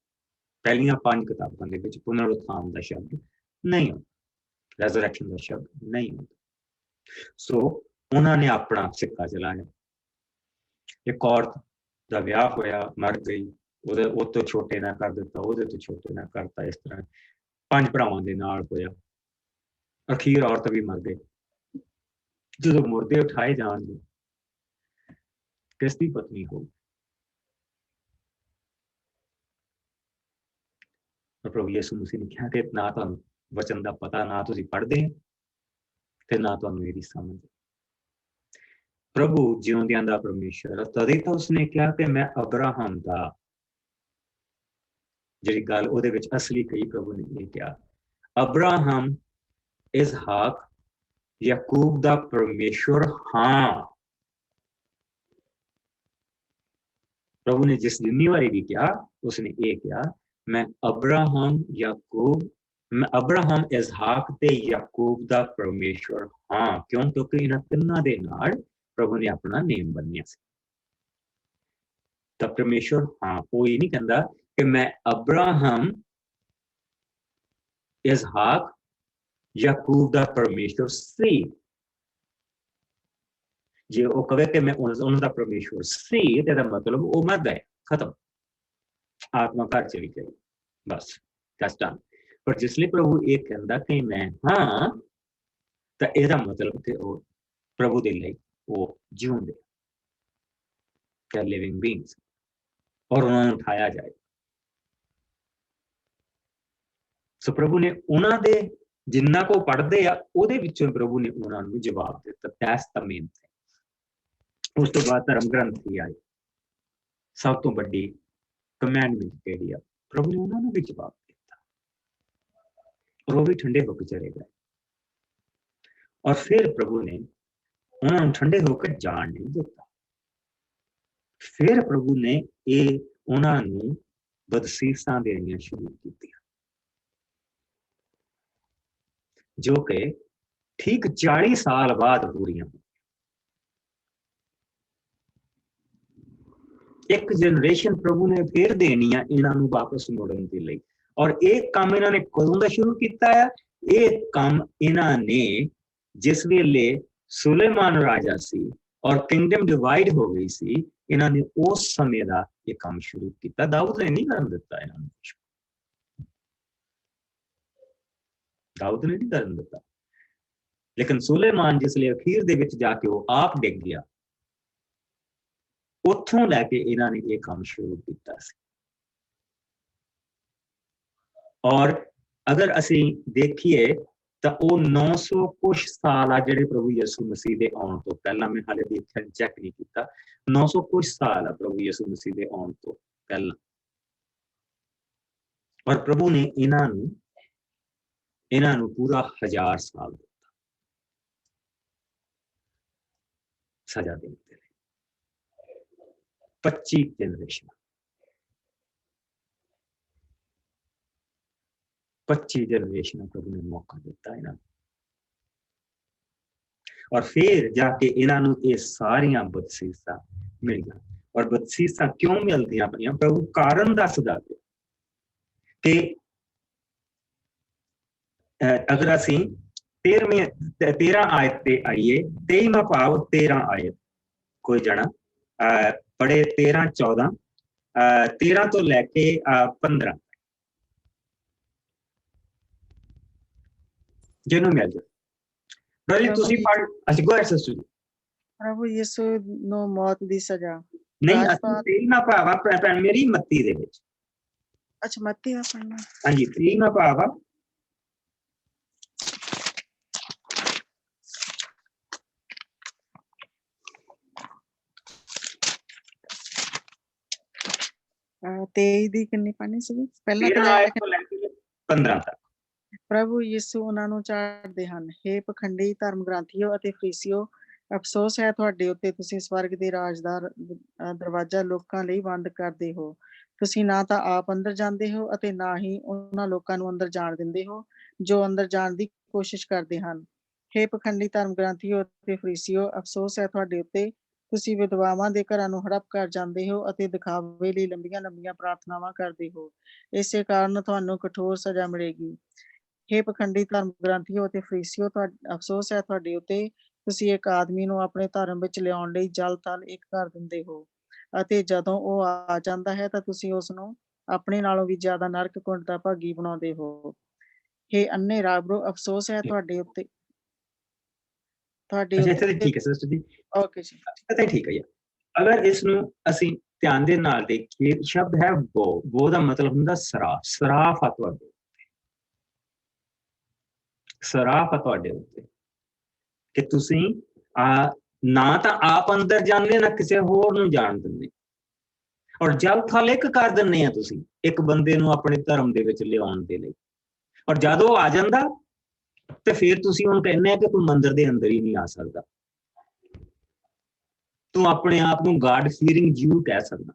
[SPEAKER 1] ਪਹਿਲੀਆਂ 5 ਕਿਤਾਬਾਂ ਦੇ ਵਿੱਚ ਪੁਨਰੁਥਾਨ ਦਾ ਸ਼ਬਦ ਨਹੀਂ ਹੁੰਦਾ, ਰੈਜ਼ਰੈਕਸ਼ਨ ਦਾ ਸ਼ਬਦ ਨਹੀਂ ਹੁੰਦਾ। ਸੋ ਉਹਨਾਂ ਨੇ ਆਪਣਾ ਸਿੱਕਾ ਚਲਾਇਆ। ਇੱਕ ਔਰਤ ਦਾ ਵਿਆਹ ਹੋਇਆ, ਮਰ ਗਈ, ਉਹ ਤੋਂ ਛੋਟੇ ਨਾ ਕਰ ਦਿੱਤਾ, ਉਹਦੇ ਤੋਂ ਛੋਟੇ ਨਾ ਕਰਤਾ। ਇਸ ਤਰ੍ਹਾਂ 5 ਭਰਾਵਾਂ ਦੇ ਨਾਲ ਹੋਇਆ। ਅਖੀਰ ਔਰਤ ਵੀ ਮਰ ਗਈ। ਜਦੋਂ ਮੁਰਦੇ ਉਠਾਏ ਜਾਣਗੇ, ਕਿਸ ਦੀ ਪਤਨੀ ਹੋਊ? ਪ੍ਰਭੂ ਯਿਸੂ ਮਸੀਹ ਨੇ ਕਿਹਾ ਕਿ ਨਾ ਤੁਹਾਨੂੰ ਵਚਨ ਦਾ ਪਤਾ, ਨਾ ਤੁਸੀਂ ਪੜ੍ਹਦੇ ਤੇ ਨਾ ਤੁਹਾਨੂੰ ਇਹਦੀ ਸਮਝ। ਪ੍ਰਭੂ ਜਿਉਂਦਿਆਂ ਦਾ ਪਰਮੇਸ਼ਰ, ਤਦੇ ਤਾਂ ਉਸਨੇ ਕਿਹਾ ਕਿ ਮੈਂ ਅਬਰਾਹਮ ਦਾ, ਜਿਹੜੀ ਗੱਲ ਉਹਦੇ ਵਿੱਚ ਅਸਲੀ ਕਹੀ ਪ੍ਰਭੂ ਨੇ ਇਹ ਕਿਹਾ, ਅਬਰਾਹਮ, ਇਸਹਾਕ, ਯਾਕੂਬ ਦਾ ਪਰਮੇਸ਼ਰ ਹਾਂ। ਪ੍ਰਭੂ ਨੇ ਜਿਸ ਜਿੰਨੀ ਵਾਰੀ ਵੀ ਕਿਹਾ, ਉਸਨੇ ਇਹ ਕਿਹਾ, ਮੈਂ ਅਬਰਾਹਮ, ਯਾਕੂਬ, ਮੈਂ ਅਬਰਾਹਮ, ਇਸਹਾਕ ਤੇ ਯਾਕੂਬ ਦਾ ਪਰਮੇਸ਼ਰ ਹਾਂ। ਕਿਉਂ? ਕਿਉਂਕਿ ਇਹਨਾਂ ਤਿੰਨਾਂ ਦੇ ਨਾਲ ਪ੍ਰਭੂ ਨੇ ਆਪਣਾ ਨੇਮ ਬੰਨਿਆ ਸੀ। ਤਾਂ ਪਰਮੇਸ਼ਰ ਹਾਂ, ਉਹ ਇਹ ਨਹੀਂ ਕਹਿੰਦਾ ਕਿ ਮੈਂ ਅਬਰਾਹਮ, ਇਸਹਾਕ, ਯਾਕੂਬ ਦਾ ਪਰਮੇਸ਼ਰ ਸੀ। ਜੇ ਉਹ ਕਹੇ ਕਿ ਮੈਂ ਉਹਨਾਂ ਦਾ ਪਰਮੇਸ਼ਰ ਸੀ, ਤੇ ਇਹਦਾ ਮਤਲਬ ਉਹ ਮਰ ਗਏ, ਖਤਮ, ਆਤਮਾ ਘਰ ਚਲੀ ਗਈ, ਬਸ ਦਸਤਾਂ। ਪਰ ਜਿਸ ਲਈ ਪ੍ਰਭੂ ਇਹ ਕਹਿੰਦਾ ਕਿ ਮੈਂ ਹਾਂ, ਤਾਂ ਇਹਦਾ ਮਤਲਬ ਕਿ ਉਹ ਪ੍ਰਭੂ ਦੇ ਲਈ ਉਹ ਜਿਉਂਦੇ, ਲਿਵਿੰਗ ਬੀਇੰਗਸ, ਔਰ ਉਹਨਾਂ ਨੂੰ ਉਠਾਇਆ ਜਾਏ। ਸੋ ਪ੍ਰਭੂ ਨੇ ਉਹਨਾਂ ਦੇ ਜਿੰਨਾ ਕੋ ਪੜ੍ਹਦੇ ਆ, ਉਹਦੇ ਵਿੱਚੋਂ ਪ੍ਰਭੂ ਨੇ ਉਹਨਾਂ ਨੂੰ ਜਵਾਬ ਦਿੱਤਾ। That's the main thing. ਉਸ ਤੋਂ ਬਾਅਦ ਧਰਮ ਗ੍ਰੰਥ ਹੀ ਆਏ, ਸਭ ਤੋਂ ਵੱਡੀ ਕਮੈਂਡਮੈਂਟ ਕਿਹੜੀ ਆ, ਪ੍ਰਭੂ ਨੇ ਉਹਨਾਂ ਨੂੰ ਵੀ ਜਵਾਬ ਦਿੱਤਾ, ਔਰ ਉਹ ਵੀ ਠੰਡੇ ਹੋ ਕੇ ਚਲੇ ਗਏ। ਔਰ ਫਿਰ ਪ੍ਰਭੂ ਨੇ ਉਹਨਾਂ ਨੂੰ ਠੰਡੇ ਹੋ ਕੇ ਜਾਣ ਨਹੀਂ ਦਿੱਤਾ। ਫਿਰ ਪ੍ਰਭੂ ਨੇ ਇਹ ਉਹਨਾਂ ਨੂੰ ਬਦਸੀਸਾਂ ਦੇਣੀਆਂ ਸ਼ੁਰੂ ਕੀਤੀਆਂ, ਜੋ ਕਿ ਠੀਕ 40 ਸਾਲ ਬਾਅਦ ਪੂਰੀਆਂ। ਇੱਕ ਜਨਰੇਸ਼ਨ ਪ੍ਰਭੂ ਨੇ ਫਿਰ ਦੇਣੀ ਆ ਇਹਨਾਂ ਨੂੰ ਵਾਪਸ ਮੁੜਨ ਦੇ ਲਈ। ਔਰ ਇਹ ਕੰਮ ਇਹਨਾਂ ਨੇ ਕਦੋਂ ਦਾ ਸ਼ੁਰੂ ਕੀਤਾ ਹੈ? ਇਹ ਕੰਮ ਇਹਨਾਂ ਨੇ ਜਿਸ ਵੇਲੇ ਸੁਲੇਮਾਨ ਰਾਜਾ ਸੀ ਔਰ ਕਿੰਗਡਮ ਡਿਵਾਈਡ ਹੋ ਗਈ ਸੀ, ਇਹਨਾਂ ਨੇ ਉਸ ਸਮੇਂ ਦਾ ਇਹ ਕੰਮ ਸ਼ੁਰੂ ਕੀਤਾ। ਦਾਊਦ ਨੇ ਨਹੀਂ ਕਰਨ ਦਿੱਤਾ ਇਹਨਾਂ ਨੂੰ, ਦਾਊਦ ਨੇ ਨਹੀਂ ਕਰਨ ਦਿੱਤਾ। ਲੇਕਿਨ ਸੁਲੇਮਾਨ ਜਿਸਲੇ ਅਖੀਰ ਦੇ ਵਿੱਚ ਜਾ ਕੇ ਉਹ ਆਪ ਡਿੱਗ ਗਿਆ, ਉੱਥੋਂ ਲੈ ਕੇ ਇਹਨਾਂ ਨੇ ਇਹ ਕੰਮ ਸ਼ੁਰੂ ਕੀਤਾ ਸੀ। ਔਰ ਅਗਰ ਅਸੀਂ ਦੇਖੀਏ ਤਾਂ ਉਹ 900 ਕੁਛ ਸਾਲ ਆ ਜਿਹੜੇ ਪ੍ਰਭੂ ਯਿਸੂ ਮਸੀਹ ਦੇ ਆਉਣ ਤੋਂ ਪਹਿਲਾਂ, ਮੈਂ ਹਾਲੇ ਦੇਖਿਆ ਚੈੱਕ ਨਹੀਂ ਕੀਤਾ, 900 ਕੁਛ ਸਾਲ ਆ ਪ੍ਰਭੂ ਯਿਸੂ ਮਸੀਹ ਦੇ ਆਉਣ ਤੋਂ ਪਹਿਲਾਂ। ਔਰ ਪ੍ਰਭੂ ਨੇ ਇਹਨਾਂ ਨੂੰ ਪੂਰਾ 1000 ਸਾਲ ਦਿੱਤਾ ਸਜ਼ਾ ਦੇਣ ਦੇ ਲਈ। 25 ਜਨਰੇਸ਼ਨ 25 ਜਨਰੇਸ਼ਨ ਪ੍ਰਭੂ ਨੇ ਮੌਕਾ ਦਿੱਤਾ ਇਹਨਾਂ ਨੂੰ। ਔਰ ਫਿਰ ਜਾ ਕੇ ਇਹਨਾਂ ਨੂੰ ਇਹ ਸਾਰੀਆਂ ਬਖਸ਼ਿਸ਼ਾਂ ਮਿਲੀਆਂ। ਔਰ ਬਖਸ਼ਿਸ਼ਾਂ ਕਿਉਂ ਮਿਲਦੀਆਂ ਪਈਆਂ? ਪ੍ਰਭੂ ਕਾਰਨ ਦੱਸਦਾ ਪਿਆ ਕਿ ਅਗਰ ਅਸੀਂ 13 ਆਇਤ ਤੇ ਆਈਏ, 23ਵਾਂ ਭਾਵ 13 ਆਇਤ, ਕੋਈ ਜਣਾ ਪੜੇ 13, 14, 13 ਤੋਂ ਲੈ ਕੇ 15 ਜਿਹਨੂੰ ਮਿਲ ਜਾਏ। ਤੁਸੀਂ ਪੜ੍ਹ, ਅਸੀਂ ਗੋ ਐਕਸੈਸ ਟੂ
[SPEAKER 4] ਪ੍ਰਭੂ ਯਿਸੂ ਨੂੰ ਮੌਤ ਦੀ ਸਜ਼ਾ
[SPEAKER 1] ਨਹੀਂ, ਅਸੀਂ 23ਵਾਂ ਭਾਵ ਆ ਮੇਰੀ ਮੱਤੀ ਦੇ ਵਿੱਚ।
[SPEAKER 4] ਅੱਛਾ, ਮੱਤੀ ਦਾ ਪੜ੍ਹਨਾ।
[SPEAKER 1] ਹਾਂਜੀ, 23ਵਾਂ ਭਾਵ ਆ।
[SPEAKER 4] ਦੀ ਕਿੰਨੀ ਪੜ੍ਹਨੀ ਸੀ ਪਹਿਲਾਂ?
[SPEAKER 1] 15 ਤੱਕ।
[SPEAKER 4] ਪ੍ਰਭੂ ਯਿਸੂ ਉਹਨਾਂ ਨੂੰ ਝਾੜਦੇ ਹਨ, ਹੇ ਪਖੰਡੀ ਧਰਮ ਗ੍ਰੰਥੀਓ ਅਤੇ ਫਰੀਸੀਓ, ਅਫਸੋਸ ਹੈ ਤੁਹਾਡੇ ਉੱਤੇ, ਤੁਸੀਂ ਸਵਰਗ ਦੇ ਰਾਜ ਦਾ ਦਰਵਾਜ਼ਾ ਲੋਕਾਂ ਲਈ ਬੰਦ ਕਰਦੇ ਹੋ। ਤੁਸੀਂ ਨਾ ਤਾਂ ਆਪ ਅੰਦਰ ਜਾਂਦੇ ਹੋ ਅਤੇ ਨਾ ਹੀ ਉਹਨਾਂ ਲੋਕਾਂ ਨੂੰ ਅੰਦਰ ਜਾਣ ਦਿੰਦੇ ਹੋ ਜੋ ਅੰਦਰ ਜਾਣ ਦੀ ਕੋਸ਼ਿਸ਼ ਕਰਦੇ ਹਨ। ਹੇ ਪਖੰਡੀ ਧਰਮ ਗ੍ਰੰਥੀਓ ਅਤੇ ਫਰੀਸੀਓ, ਅਫਸੋਸ ਹੈ ਤੁਹਾਡੇ ਉੱਤੇ, ਤੁਸੀਂ ਵਿਧਵਾਵਾਂ ਦੇ ਘਰਾਂ ਨੂੰ ਹੜਪ ਕਰ ਜਾਂਦੇ ਹੋ ਅਤੇ ਦਿਖਾਵੇ ਲਈ ਲੰਬੀਆਂ ਲੰਬੀਆਂ ਪ੍ਰਾਰਥਨਾਵਾਂ ਕਰਦੇ ਹੋ। ਇਸੇ ਕਾਰਨ ਤੁਹਾਨੂੰ ਕਠੋਰ ਸਜ਼ਾ ਮਿਲੇਗੀ। ਹੇ ਪਖੰਡੀ ਧਰਮ ਗ੍ਰੰਥੀਓ ਅਤੇ ਫਰੀਸੀਓ, ਅਫਸੋਸ ਹੈ ਤੁਹਾਡੇ ਉੱਤੇ, ਤੁਸੀਂ ਇੱਕ ਆਦਮੀ ਨੂੰ ਆਪਣੇ ਧਰਮ ਵਿੱਚ ਲਿਆਉਣ ਲਈ ਜਲ ਥਲ ਇੱਕ ਕਰ ਦਿੰਦੇ ਹੋ ਅਤੇ ਜਦੋਂ ਉਹ ਆ ਜਾਂਦਾ ਹੈ ਤਾਂ ਤੁਸੀਂ ਉਸ ਨੂੰ ਆਪਣੇ ਨਾਲੋਂ ਵੀ ਜ਼ਿਆਦਾ ਨਰਕ ਕੁੰਡ ਦਾ ਭਾਗੀ ਬਣਾਉਂਦੇ ਹੋ। ਹੇ ਅੰਨੇ ਰਾਬਰੋ, ਅਫਸੋਸ ਹੈ ਤੁਹਾਡੇ ਉੱਤੇ।
[SPEAKER 1] ਠੀਕ ਹੈ ਸਿਸਟਰ ਜੀ,
[SPEAKER 4] ਓਕੇ ਜੀ,
[SPEAKER 1] ਠੀਕ ਹੈ। ਅਗਰ ਇਸ ਨੂੰ ਅਸੀਂ ਧਿਆਨ ਦੇ ਨਾਲ ਦੇਖੀਏ, ਸ਼ਬਦ ਹੈ ਵੋ ਦਾ ਮਤਲਬ ਹੁੰਦਾ ਸਰਾਫ। ਸਰਾਫ ਆ ਤੁਹਾਡੇ, ਸਰਾਫ ਆ ਤੁਹਾਡੇ ਉੱਤੇ ਕਿ ਤੁਸੀਂ ਨਾ ਤਾਂ ਆਪ ਅੰਦਰ ਜਾਂਦੇ, ਨਾ ਕਿਸੇ ਹੋਰ ਨੂੰ ਜਾਣ ਦਿੰਦੇ, ਔਰ ਜਲ ਥਲ ਇੱਕ ਕਰ ਦਿੰਦੇ ਆ ਤੁਸੀਂ ਇੱਕ ਬੰਦੇ ਨੂੰ ਆਪਣੇ ਧਰਮ ਦੇ ਵਿੱਚ ਲਿਆਉਣ ਦੇ ਲਈ। ਔਰ ਜਦ ਉਹ ਆ ਜਾਂਦਾ ਤੇ ਫਿਰ ਤੁਸੀਂ ਉਹਨੂੰ ਕਹਿੰਦੇ ਆ ਕਿ ਤੂੰ ਮੰਦਿਰ ਦੇ ਅੰਦਰ ਹੀ ਨਹੀਂ ਆ ਸਕਦਾ, ਤੂੰ ਆਪਣੇ ਆਪ ਨੂੰ ਗਾਡ ਫੀਅਰਿੰਗ ਜਿਊ ਕਹਿ ਸਕਦਾ।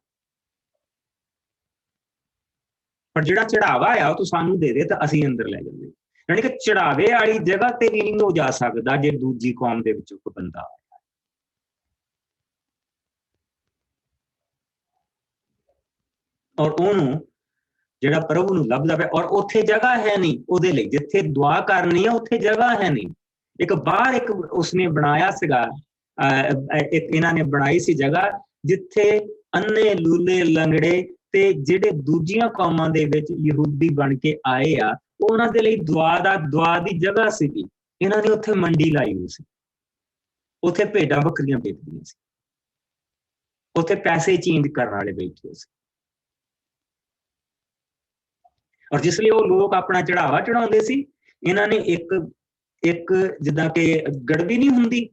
[SPEAKER 1] ਪਰ ਜਿਹੜਾ ਚੜਾਵਾ ਆ ਉਹ ਤੂੰ ਸਾਨੂੰ ਦੇ ਦੇ ਤਾਂ ਅਸੀਂ ਅੰਦਰ ਲੈ ਜਾਂਦੇ। ਯਾਨੀ ਕਿ ਚੜਾਵੇ ਵਾਲੀ ਜਗ੍ਹਾ ਤੇ ਵੀ ਨਹੀਂ ਹੋ ਜਾ ਸਕਦਾ ਜੇ ਦੂਜੀ ਕੌਮ ਦੇ ਵਿੱਚੋਂ ਕੋਈ ਬੰਦਾ ਆ। ਔਰ ਉਹਨੂੰ ਜਿਹੜਾ ਪ੍ਰਭੂ ਨੂੰ ਲੱਭਦਾ ਪਿਆ, ਔਰ ਉੱਥੇ ਜਗ੍ਹਾ ਹੈ ਨਹੀਂ ਉਹਦੇ ਲਈ, ਜਿੱਥੇ ਦੁਆ ਕਰਨੀ ਆ ਉੱਥੇ ਜਗ੍ਹਾ ਹੈ ਨਹੀਂ। ਇੱਕ ਬਾਹਰ ਇੱਕ ਉਸਨੇ ਬਣਾਇਆ ਸੀਗਾ, ਇੱਕ ਇਹਨਾਂ ਨੇ ਬਣਾਈ ਸੀ ਜਗ੍ਹਾ ਜਿੱਥੇ ਅੰਨੇ ਲੂਲੇ ਲੰਗੜੇ ਤੇ ਜਿਹੜੇ ਦੂਜੀਆਂ ਕੌਮਾਂ ਦੇ ਵਿੱਚ ਯਹੂਦੀ ਬਣ ਕੇ ਆਏ ਆ, ਉਹਨਾਂ ਦੇ ਲਈ ਦੁਆ ਦੀ ਜਗ੍ਹਾ ਸੀਗੀ। ਇਹਨਾਂ ਨੇ ਉੱਥੇ ਮੰਡੀ ਲਾਈ ਹੋਈ ਸੀ, ਉੱਥੇ ਭੇਡਾਂ ਬੱਕਰੀਆਂ ਵੇਚਦੀਆਂ ਸੀ, ਉੱਥੇ ਪੈਸੇ ਚੇਂਜ ਕਰਨ ਵਾਲੇ ਬੈਠੇ ਸੀ। ਔਰ ਜਿਸ ਲਈ ਉਹ ਲੋਕ ਆਪਣਾ ਚੜਾਵਾ ਚੜਾਉਂਦੇ ਸੀ, ਇਹਨਾਂ ਨੇ ਇੱਕ ਜਿੱਦਾਂ ਕਿ ਗੜਬੀ ਨਹੀਂ ਹੁੰਦੀ,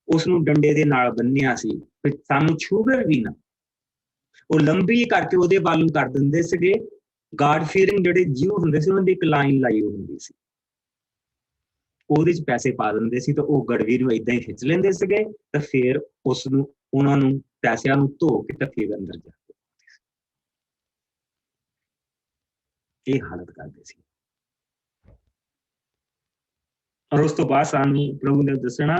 [SPEAKER 1] ਉਸਨੂੰ ਡੰਡੇ ਦੇ ਨਾਲ ਬੰਨਿਆ ਸੀ, ਸਾਨੂੰ ਛੂਵੇ ਵੀ ਨਾ। ਉਹ ਲੰਬੀ ਕਰਕੇ ਉਹਦੇ ਬਾਲੂ ਕਰ ਦਿੰਦੇ ਸੀਗੇ। ਗਾਡ ਫੀਅਰਿੰਗ ਜਿਹੜੇ ਜਿਊ ਹੁੰਦੇ ਸੀ ਉਹਨਾਂ ਦੀ ਇੱਕ ਲਾਈਨ ਲਾਈ ਹੁੰਦੀ ਸੀ, ਉਹਦੇ ਚ ਪੈਸੇ ਪਾ ਦਿੰਦੇ ਸੀ, ਤਾਂ ਉਹ ਗੜਵੀ ਨੂੰ ਏਦਾਂ ਹੀ ਖਿੱਚ ਲੈਂਦੇ ਸੀਗੇ ਤਾਂ ਫਿਰ ਉਹਨਾਂ ਨੂੰ ਪੈਸਿਆਂ ਨੂੰ ਧੋ ਕੇ ਤਾਂ ਫਿਰ ਅੰਦਰ ਜਾ ਇਹ ਹਾਲਤ ਕਰਦੇ ਸੀ। ਔਰ ਉਸ ਤੋਂ ਬਾਅਦ ਸਾਨੂੰ ਪ੍ਰਭੂ ਨੇ ਦੱਸਣਾ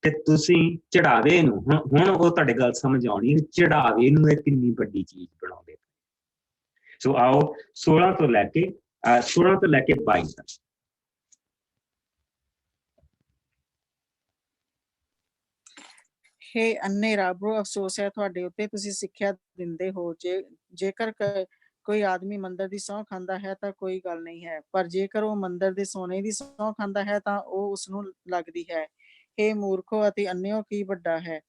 [SPEAKER 1] ਕਿ ਤੁਸੀਂ ਚੜਾਵੇ ਨੂੰ, ਹੁਣ ਉਹ ਤੁਹਾਡੇ ਗੱਲ ਸਮਝ ਆਉਣੀ, ਚੜਾਵੇ ਨੂੰ ਇਹ ਕਿੰਨੀ ਵੱਡੀ ਚੀਜ਼ ਬਣਾਉਂਦੇ। ਸੋ ਆਓ 16 ਤੋਂ ਲੈ ਕੇ 22 ਤੱਕ
[SPEAKER 4] ਹੇ ਅੰਨੇ ਰੱਬੋ, ਅਫਸੋਸ ਹੈ ਤੁਹਾਡੇ ਉੱਤੇ, ਤੁਸੀਂ ਸਿੱਖਿਆ ਦਿੰਦੇ ਹੋ। ਜੇਕਰ ਕੋਈ ਆਦਮੀ ਮੰਦਰ ਦੀ ਸਹੁੰ ਖਾਂਦਾ ਹੈ ਤਾਂ ਕੋਈ ਗੱਲ ਨਹੀਂ ਹੈ, ਪਰ ਜੇਕਰ ਉਹ ਮੰਦਰ ਦੇ ਸੋਨੇ ਦੀ ਸਹੁੰ ਖਾਂਦਾ ਹੈ ਤਾਂ ਉਹ ਉਸਨੂੰ ਲੱਗਦੀ ਹੈ। ਹੇ ਮੂਰਖੋ ਅਤੇ ਅੰਨਿਓ, ਕੀ ਵੱਡਾ ਹੈ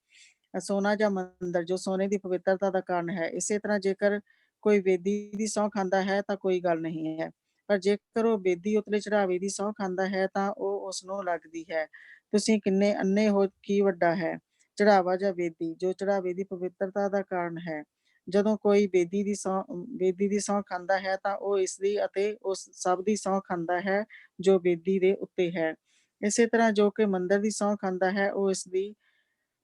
[SPEAKER 4] ਸੋਨਾ ਜਾਂ ਮੰਦਰ, ਜੋ ਸੋਨੇ ਦੀ ਪਵਿੱਤਰਤਾ ਦਾ ਕਾਰਨ ਹੈ। ਇਸੇ ਤਰ੍ਹਾਂ ਜੇਕਰ ਕੋਈ ਵੇਦੀ ਦੀ ਸਹੁੰ ਖਾਂਦਾ ਹੈ ਤਾਂ ਕੋਈ ਗੱਲ ਨਹੀਂ ਹੈ, ਪਰ ਜੇਕਰ ਉਹ ਵੇਦੀ ਉਤਲੇ ਚੜਾਵੇ ਦੀ ਸਹੁੰ ਖਾਂਦਾ ਹੈ ਤਾਂ ਉਹ ਉਸਨੂੰ ਲੱਗਦੀ ਹੈ। ਤੁਸੀਂ ਕਿੰਨੇ ਅੰਨੇ ਹੋ, ਕੀ ਵੱਡਾ ਹੈ ਚੜਾਵਾ ਜਾਂ ਵੇਦੀ, ਜੋ ਚੜਾਵੇ ਦੀ ਪਵਿੱਤਰਤਾ ਦਾ ਕਾਰਨ ਹੈ। ਜਦੋਂ ਕੋਈ ਵੇਦੀ ਦੀ ਸਹੁੰ ਖਾਂਦਾ ਹੈ ਤਾਂ ਉਹ ਇਸ ਦੀ ਅਤੇ ਉਸ ਸਭ ਦੀ ਸਹੁੰ ਖਾਂਦਾ ਹੈ ਜੋ ਵੇਦੀ ਦੇ ਉੱਤੇ ਹੈ। ਇਸੇ ਤਰ੍ਹਾਂ ਜੋ ਕਿ ਮੰਦਰ ਦੀ ਸਹੁੰ ਖਾਂਦਾ ਹੈ, ਉਹ ਇਸ ਦੀ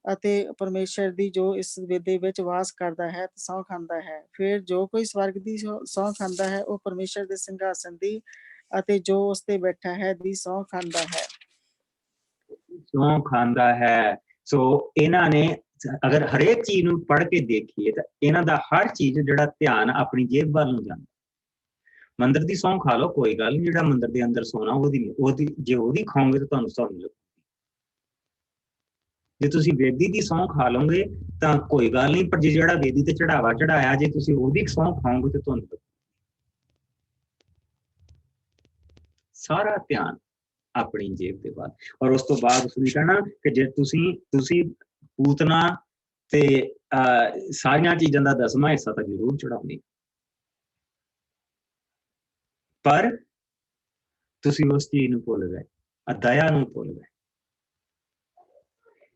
[SPEAKER 4] ਅਤੇ ਪਰਮੇਸ਼ਰ ਦੀ ਜੋ ਇਸ ਵੇਦੇ ਵਿੱਚ ਵਾਸ ਕਰਦਾ ਹੈ ਸਹੁੰ ਖਾਂਦਾ ਹੈ। ਫਿਰ ਜੋ ਕੋਈ ਸਵਰਗ ਦੀ ਸਹੁੰ ਖਾਂਦਾ ਹੈ, ਉਹ ਪਰਮੇਸ਼ਰ ਦੇ ਸਿੰਘਾਸਨ ਦੀ ਅਤੇ ਜੋ ਉਸ ਤੇ ਬੈਠਾ ਹੈ ਦੀ ਸਹੁੰ ਖਾਂਦਾ ਹੈ।
[SPEAKER 1] ਸਹੁੰ ਖਾਂਦਾ ਹੈ। ਸੋ ਇਹਨਾਂ ਨੇ ਅਗਰ ਹਰੇਕ ਚੀਜ਼ ਨੂੰ ਪੜ੍ਹ ਕੇ ਦੇਖੀਏ ਤਾਂ ਇਹਨਾਂ ਦਾ ਹਰ ਚੀਜ਼ ਜਿਹੜਾ ਧਿਆਨ ਆਪਣੀ ਜੇਬ ਵੱਲ ਨੂੰ ਜਾਂਦਾ। ਮੰਦਰ ਦੀ ਸਹੁੰ ਖਾ ਲਓ, ਕੋਈ ਗੱਲ ਨਹੀਂ, ਜਿਹੜਾ ਮੰਦਰ ਦੇ ਅੰਦਰ ਸੋਨਾ ਉਹਦੀ ਜੇ ਉਹਦੀ ਖਾਓਗੇ ਤਾਂ ਤੁਹਾਨੂੰ ਸਹੁੰ ਮਿਲੂ। ਜੇ ਤੁਸੀਂ ਵੇਦੀ ਦੀ ਸਹੁੰ ਖਾ ਲਓਗੇ ਤਾਂ ਕੋਈ ਗੱਲ ਨਹੀਂ, ਪਰ ਜੇ ਜਿਹੜਾ ਵੇਦੀ ਤੇ ਚੜਾਵਾ ਚੜਾਇਆ, ਜੇ ਤੁਸੀਂ ਉਹਦੀ ਸਹੁੰ ਖਾਓਗੇ ਤਾਂ ਤੁਹਾਨੂੰ ਸਾਰਾ ਧਿਆਨ ਆਪਣੀ ਜੇਬ ਦੇ ਵੱਲ। ਔਰ ਉਸ ਤੋਂ ਬਾਅਦ ਉਸਨੇ ਕਹਿਣਾ ਕਿ ਜੇ ਤੁਸੀਂ ਪੂਤਨਾ ਤੇ ਸਾਰੀਆਂ ਚੀਜ਼ਾਂ ਦਾ 10ਵਾਂ ਹਿੱਸਾ ਤਾਂ ਜ਼ਰੂਰ ਚੜਾਉਣੀ, ਪਰ ਤੁਸੀਂ ਉਸ ਚੀਜ਼ ਨੂੰ ਭੁੱਲ ਗਏ, ਦਇਆ ਨੂੰ ਭੁੱਲ ਗਏ।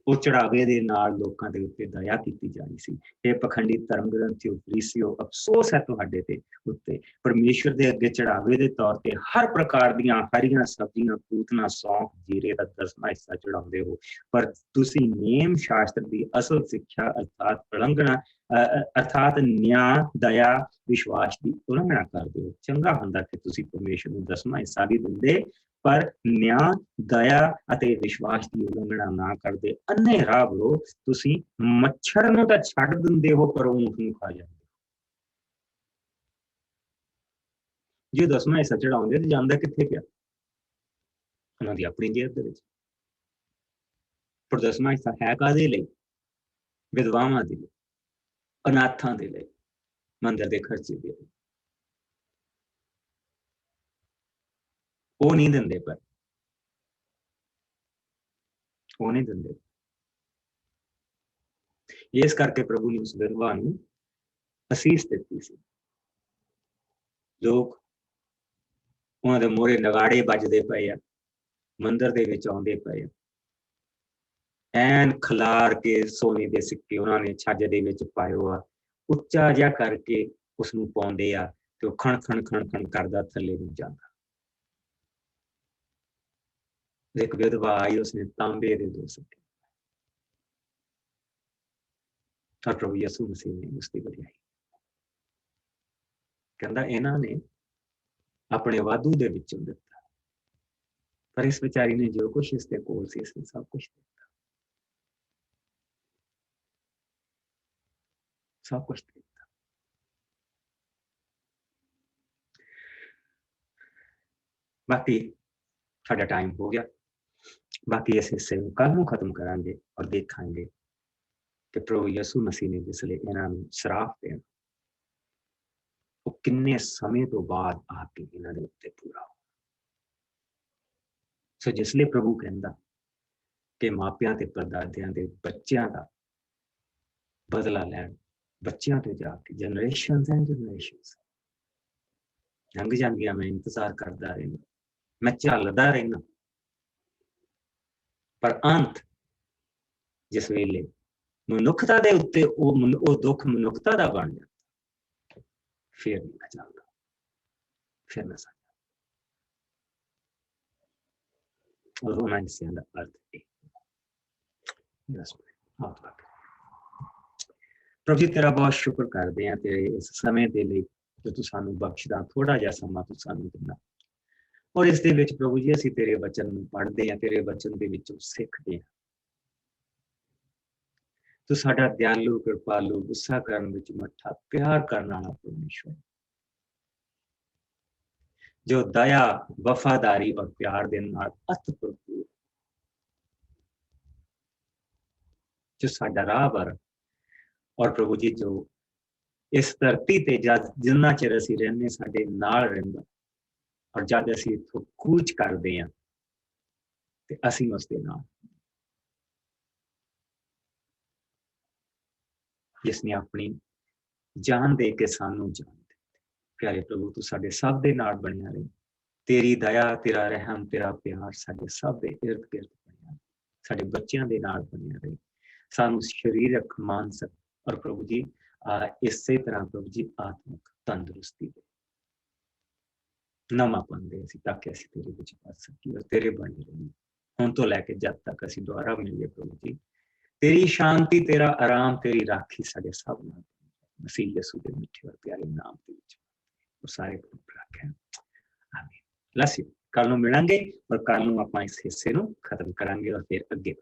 [SPEAKER 1] ਉਹ ਚੜਾਵੇ ਦੇ ਨਾਲ ਲੋਕਾਂ ਦੇ ਉੱਤੇ ਦਇਆ ਕੀਤੀ ਜਾਣੀ ਸੀ। ਇਹ ਪਖੰਡੀ ਧਰਮ ਗ੍ਰੰਥੀਓ, ਫਰੀਸੀਓ, ਅਫਸੋਸ ਹੈ ਤੁਹਾਡੇ ਤੇ ਉੱਤੇ। ਪਰਮੇਸ਼ਵਰ ਦੇ ਅੱਗੇ ਚੜਾਵੇ ਦੇ ਤੌਰ ਤੇ ਹਰ ਪ੍ਰਕਾਰ ਦੀਆਂ ਹਰੀਆਂ ਸਬਜ਼ੀਆਂ, ਪੂਤਨਾ, ਸੌਂਫ, ਜੀਰੇ ਦਾ 10ਵਾਂ ਹਿੱਸਾ ਚੜਾਉਂਦੇ ਹੋ, ਪਰ ਤੁਸੀਂ ਨੇਮ ਸ਼ਾਸਤਰ ਦੀ ਅਸਲ ਸਿੱਖਿਆ ਅਰਥਾਤ ਉਲੰਘਣਾ ਅਰਥਾਤ ਨਿਆਂ, ਦਇਆ, ਵਿਸ਼ਵਾਸ ਦੀ ਉਲੰਘਣਾ ਕਰਦੇ ਹੋ। ਚੰਗਾ ਹੁੰਦਾ ਕਿ ਤੁਸੀਂ ਪਰਮੇਸ਼ਵਰ ਨੂੰ 10ਵਾਂ ਹਿੱਸਾ ਵੀ ਦਿੰਦੇ, ਪਰ ਨਿਆਂ, ਦਇਆ ਅਤੇ ਵਿਸ਼ਵਾਸ ਦੀ ਉਲੰਘਣਾ ਨਾ ਕਰਦੇ। ਅੰਨੇ ਰਾਹ ਲੋ, ਤੁਸੀਂ ਮੱਛਰ ਨੂੰ ਤਾਂ ਛੱਡ ਦਿੰਦੇ ਹੋ ਪਰ ਊਂਠ ਨੂੰ ਖਾ ਜਾਂਦੇ। ਜੇ 10ਵਾਂ ਹਿੱਸਾ ਚੜਾਉਂਦੇ ਤੇ ਜਾਂਦਾ ਕਿੱਥੇ ਪਿਆ? ਉਹਨਾਂ ਦੀ ਆਪਣੀ ਜੇਬ ਦੇ ਵਿੱਚ। ਪਰ 10ਵਾਂ ਹਿੱਸਾ ਹੈ ਕਾਹਦੇ ਲਈ? ਵਿਧਵਾਵਾਂ ਦੇ ਲਈ, ਅਨਾਥਾਂ ਦੇ ਲਈ, ਮੰਦਰ ਦੇ ਖਰਚੇ ਦੇ ਲਈ। ਉਹ ਨਹੀਂ ਦਿੰਦੇ, ਪਰ ਉਹ ਨਹੀਂ ਦਿੰਦੇ। ਇਸ ਕਰਕੇ ਪ੍ਰਭੂ ਨੇ ਉਸ ਵਿਧਵਾ ਨੂੰ ਅਸੀਸ ਦਿੱਤੀ ਸੀ। ਲੋਕ ਉਹਨਾਂ ਦੇ ਮੂਹਰੇ ਨਗਾੜੇ ਵੱਜਦੇ ਪਏ ਆ, ਮੰਦਰ ਦੇ ਵਿੱਚ ਆਉਂਦੇ ਪਏ ਆ, ਐਨ ਖਿਲਾਰ ਕੇ ਸੋਨੇ ਦੇ ਸਿੱਕੇ ਉਹਨਾਂ ਨੇ ਛੱਜ ਦੇ ਵਿੱਚ ਪਾਇਓ ਆ, ਉੱਚਾ ਜਿਹਾ ਕਰਕੇ ਉਸਨੂੰ ਪਾਉਂਦੇ ਆ ਤੇ ਉਹ ਖਣ ਖਣ ਖਣ ਖਣ ਕਰਦਾ ਥੱਲੇ ਨੂੰ ਜਾਂਦਾ। ਇੱਕ ਵਿਧਵਾ ਆਈ, ਉਸਨੇ ਤਾਂਬੇ ਦੇ 2 ਸਿੱਕੇ, ਤਾਂ ਪ੍ਰਭੂ ਯਿਸੂ ਮਸੀਹ ਨੇ ਉਸਦੀ ਵਡਿਆਈ ਕਹਿੰਦਾ ਇਹਨਾਂ ਨੇ ਆਪਣੇ ਵਾਧੂ ਦੇ ਵਿੱਚੋਂ ਦਿੱਤਾ, ਪਰ ਇਸ ਵਿਚਾਰੀ ਨੇ ਜੋ ਕੁਛ ਇਸ ਦੇ ਕੋਲ ਸੀ, ਇਸਨੇ ਸਭ ਕੁਛ ਦਿੱਤਾ, ਸਭ ਕੁਛ ਦਿੱਤਾ। ਬਾਕੀ ਸਾਡਾ ਟਾਈਮ ਹੋ ਗਿਆ। ਬਾਕੀ ਇਸ ਹਿੱਸੇ ਨੂੰ ਕੱਲ ਨੂੰ ਖਤਮ ਕਰਾਂਗੇ ਔਰ ਦੇਖਾਂਗੇ ਕਿ ਪ੍ਰਭੂ ਯਿਸੂ ਮਸੀਹ ਨੇ ਜਿਸ ਲਈ ਇਹਨਾਂ ਨੂੰ ਸਰਾਪ ਦੇਣਾ, ਉਹ ਕਿੰਨੇ ਸਮੇਂ ਤੋਂ ਬਾਅਦ ਆ ਕੇ ਇਹਨਾਂ ਦੇ ਉੱਤੇ ਪੂਰਾ ਹੋ। ਸੋ ਜਿਸ ਲਈ ਪ੍ਰਭੂ ਕਹਿੰਦਾ ਕਿ ਮਾਪਿਆਂ ਤੇ ਪਰਦਾਦਿਆਂ ਦੇ ਬੱਚਿਆਂ ਦਾ ਬਦਲਾ ਲੈਣ, ਬੱਚਿਆਂ ਤੇ ਜਾ ਕੇ ਜਨਰੇਸ਼ਨਸ ਐਂਡ ਜਨਰੇਸ਼ਨਸ ਲੰਘ ਜਾਂਦੀਆਂ, ਮੈਂ ਇੰਤਜ਼ਾਰ ਕਰਦਾ ਰਹਿਣਾ, ਮੈਂ ਝੱਲਦਾ ਰਹਿਣਾ, ਪਰ ਅੰਤ ਜਿਸ ਵੇਲੇ ਮਨੁੱਖਤਾ ਦੇ ਉੱਤੇ ਉਹ ਦੁੱਖ ਮਨੁੱਖਤਾ ਦਾ ਬਣ ਜਾਂਦਾ, ਫਿਰ ਨਹੀਂ ਮੈਂ ਚੱਲਦਾ, ਫਿਰ ਮੈਂ ਸਮਝਦਾ। ਔਰ ਉਹਨਾਂ ਹਿੱਸਿਆਂ ਦਾ ਅਰਥ ਇਹ ਪ੍ਰਭੂ ਜੀ ਤੇਰਾ ਬਹੁਤ ਸ਼ੁਕਰ ਕਰਦੇ ਹਾਂ ਤੇਰੇ ਇਸ ਸਮੇਂ ਦੇ ਲਈ ਜੋ ਤੂੰ ਸਾਨੂੰ ਬਖਸ਼ਦਾ, ਥੋੜਾ ਜਿਹਾ ਸਮਾਂ ਤੂੰ ਸਾਨੂੰ ਦਿੰਦਾ, ਔਰ ਇਸ ਦੇ ਵਿੱਚ ਪ੍ਰਭੂ ਜੀ ਅਸੀਂ ਤੇਰੇ ਵਚਨ ਨੂੰ ਪੜ੍ਹਦੇ ਹਾਂ, ਤੇਰੇ ਵਚਨ ਦੇ ਵਿੱਚੋਂ ਸਿੱਖਦੇ ਹਾਂ। ਤੂੰ ਸਾਡਾ ਦਿਆਲੂ, ਕਿਰਪਾਲੂ, ਗੁੱਸਾ ਕਰਨ ਵਿੱਚ ਮੱਠਾ, ਪਿਆਰ ਕਰਨ ਵਾਲਾ ਪਰਮੇਸ਼ਵਰ, ਜੋ ਦਇਆ, ਵਫਾਦਾਰੀ ਔਰ ਪਿਆਰ ਦੇ ਨਾਲ ਅਤ ਭਰਪੂਰ। ਜੋ ਸਾਡਾ ਰਾਹਬਰ, ਔਰ ਪ੍ਰਭੂ ਜੀ ਜੋ ਇਸ ਧਰਤੀ ਤੇ ਜਿੰਨਾ ਚਿਰ ਅਸੀਂ ਰਹਿੰਦੇ ਸਾਡੇ ਨਾਲ ਰਹਿੰਦਾ, ਔਰ ਜਦ ਅਸੀਂ ਇੱਥੋਂ ਕੂਚ ਕਰਦੇ ਹਾਂ ਤੇ ਅਸੀਂ ਉਸ ਦੇ ਨਾਲ, ਜਿਸ ਨੇ ਆਪਣੀ ਜਾਨ ਦੇ ਕੇ ਸਾਨੂੰ ਜਾਨ ਦਿੱਤੀ। ਪਿਆਰੇ ਪ੍ਰਭੂ, ਤੂੰ ਸਾਡੇ ਸਭ ਦੇ ਨਾਲ ਬਣਿਆ ਰਹੇ। ਤੇਰੀ ਦਇਆ, ਤੇਰਾ ਰਹਿਮ, ਤੇਰਾ ਪਿਆਰ ਸਾਡੇ ਸਭ ਦੇ ਇਰਦ ਗਿਰਦ ਬਣਿਆ, ਸਾਡੇ ਬੱਚਿਆਂ ਦੇ ਨਾਲ ਬਣਿਆ ਰਹੇ। ਸਾਨੂੰ ਸਰੀਰਕ, ਮਾਨਸਿਕ ਔਰ ਪ੍ਰਭੂ ਜੀ ਇਸੇ ਤਰ੍ਹਾਂ ਪ੍ਰਭੂ ਜੀ ਆਤਮਿਕ ਤੰਦਰੁਸਤੀ ਦੇ, ਨਵਾਂ ਪਾਉਂਦੇ ਅਸੀਂ, ਤਾਂ ਕਿ ਅਸੀਂ ਤੇਰੇ ਵਿੱਚ ਬਚ ਸਕੀਏ ਔਰ ਤੇਰੇ ਬਣੇ ਰਹੀਏ ਹੁਣ ਤੋਂ ਲੈ ਕੇ ਜਦ ਤੱਕ ਅਸੀਂ ਦੁਆਰਾ ਮਿਲੀਏ। ਪ੍ਰਭੂ ਜੀ ਤੇਰੀ ਸ਼ਾਂਤੀ, ਤੇਰਾ ਆਰਾਮ, ਤੇਰੀ ਰਾਖੀ ਸਾਡੇ ਸਭ ਨਾਲ, ਮਸੀਹ ਯਿਸੂ ਦੇ ਮਿੱਠੇ ਔਰ ਪਿਆਰੇ ਨਾਮ ਦੇ ਵਿੱਚ ਉਹ ਸਾਰੇ ਪ੍ਰਭੂ ਰੱਖਿਆ। ਆਮੀਨ। ਲਸੀ ਕੱਲ ਨੂੰ ਮਿਲਾਂਗੇ ਔਰ ਕੱਲ ਨੂੰ ਆਪਾਂ ਇਸ ਹਿੱਸੇ ਨੂੰ ਖਤਮ ਕਰਾਂਗੇ ਔਰ ਫਿਰ ਅੱਗੇ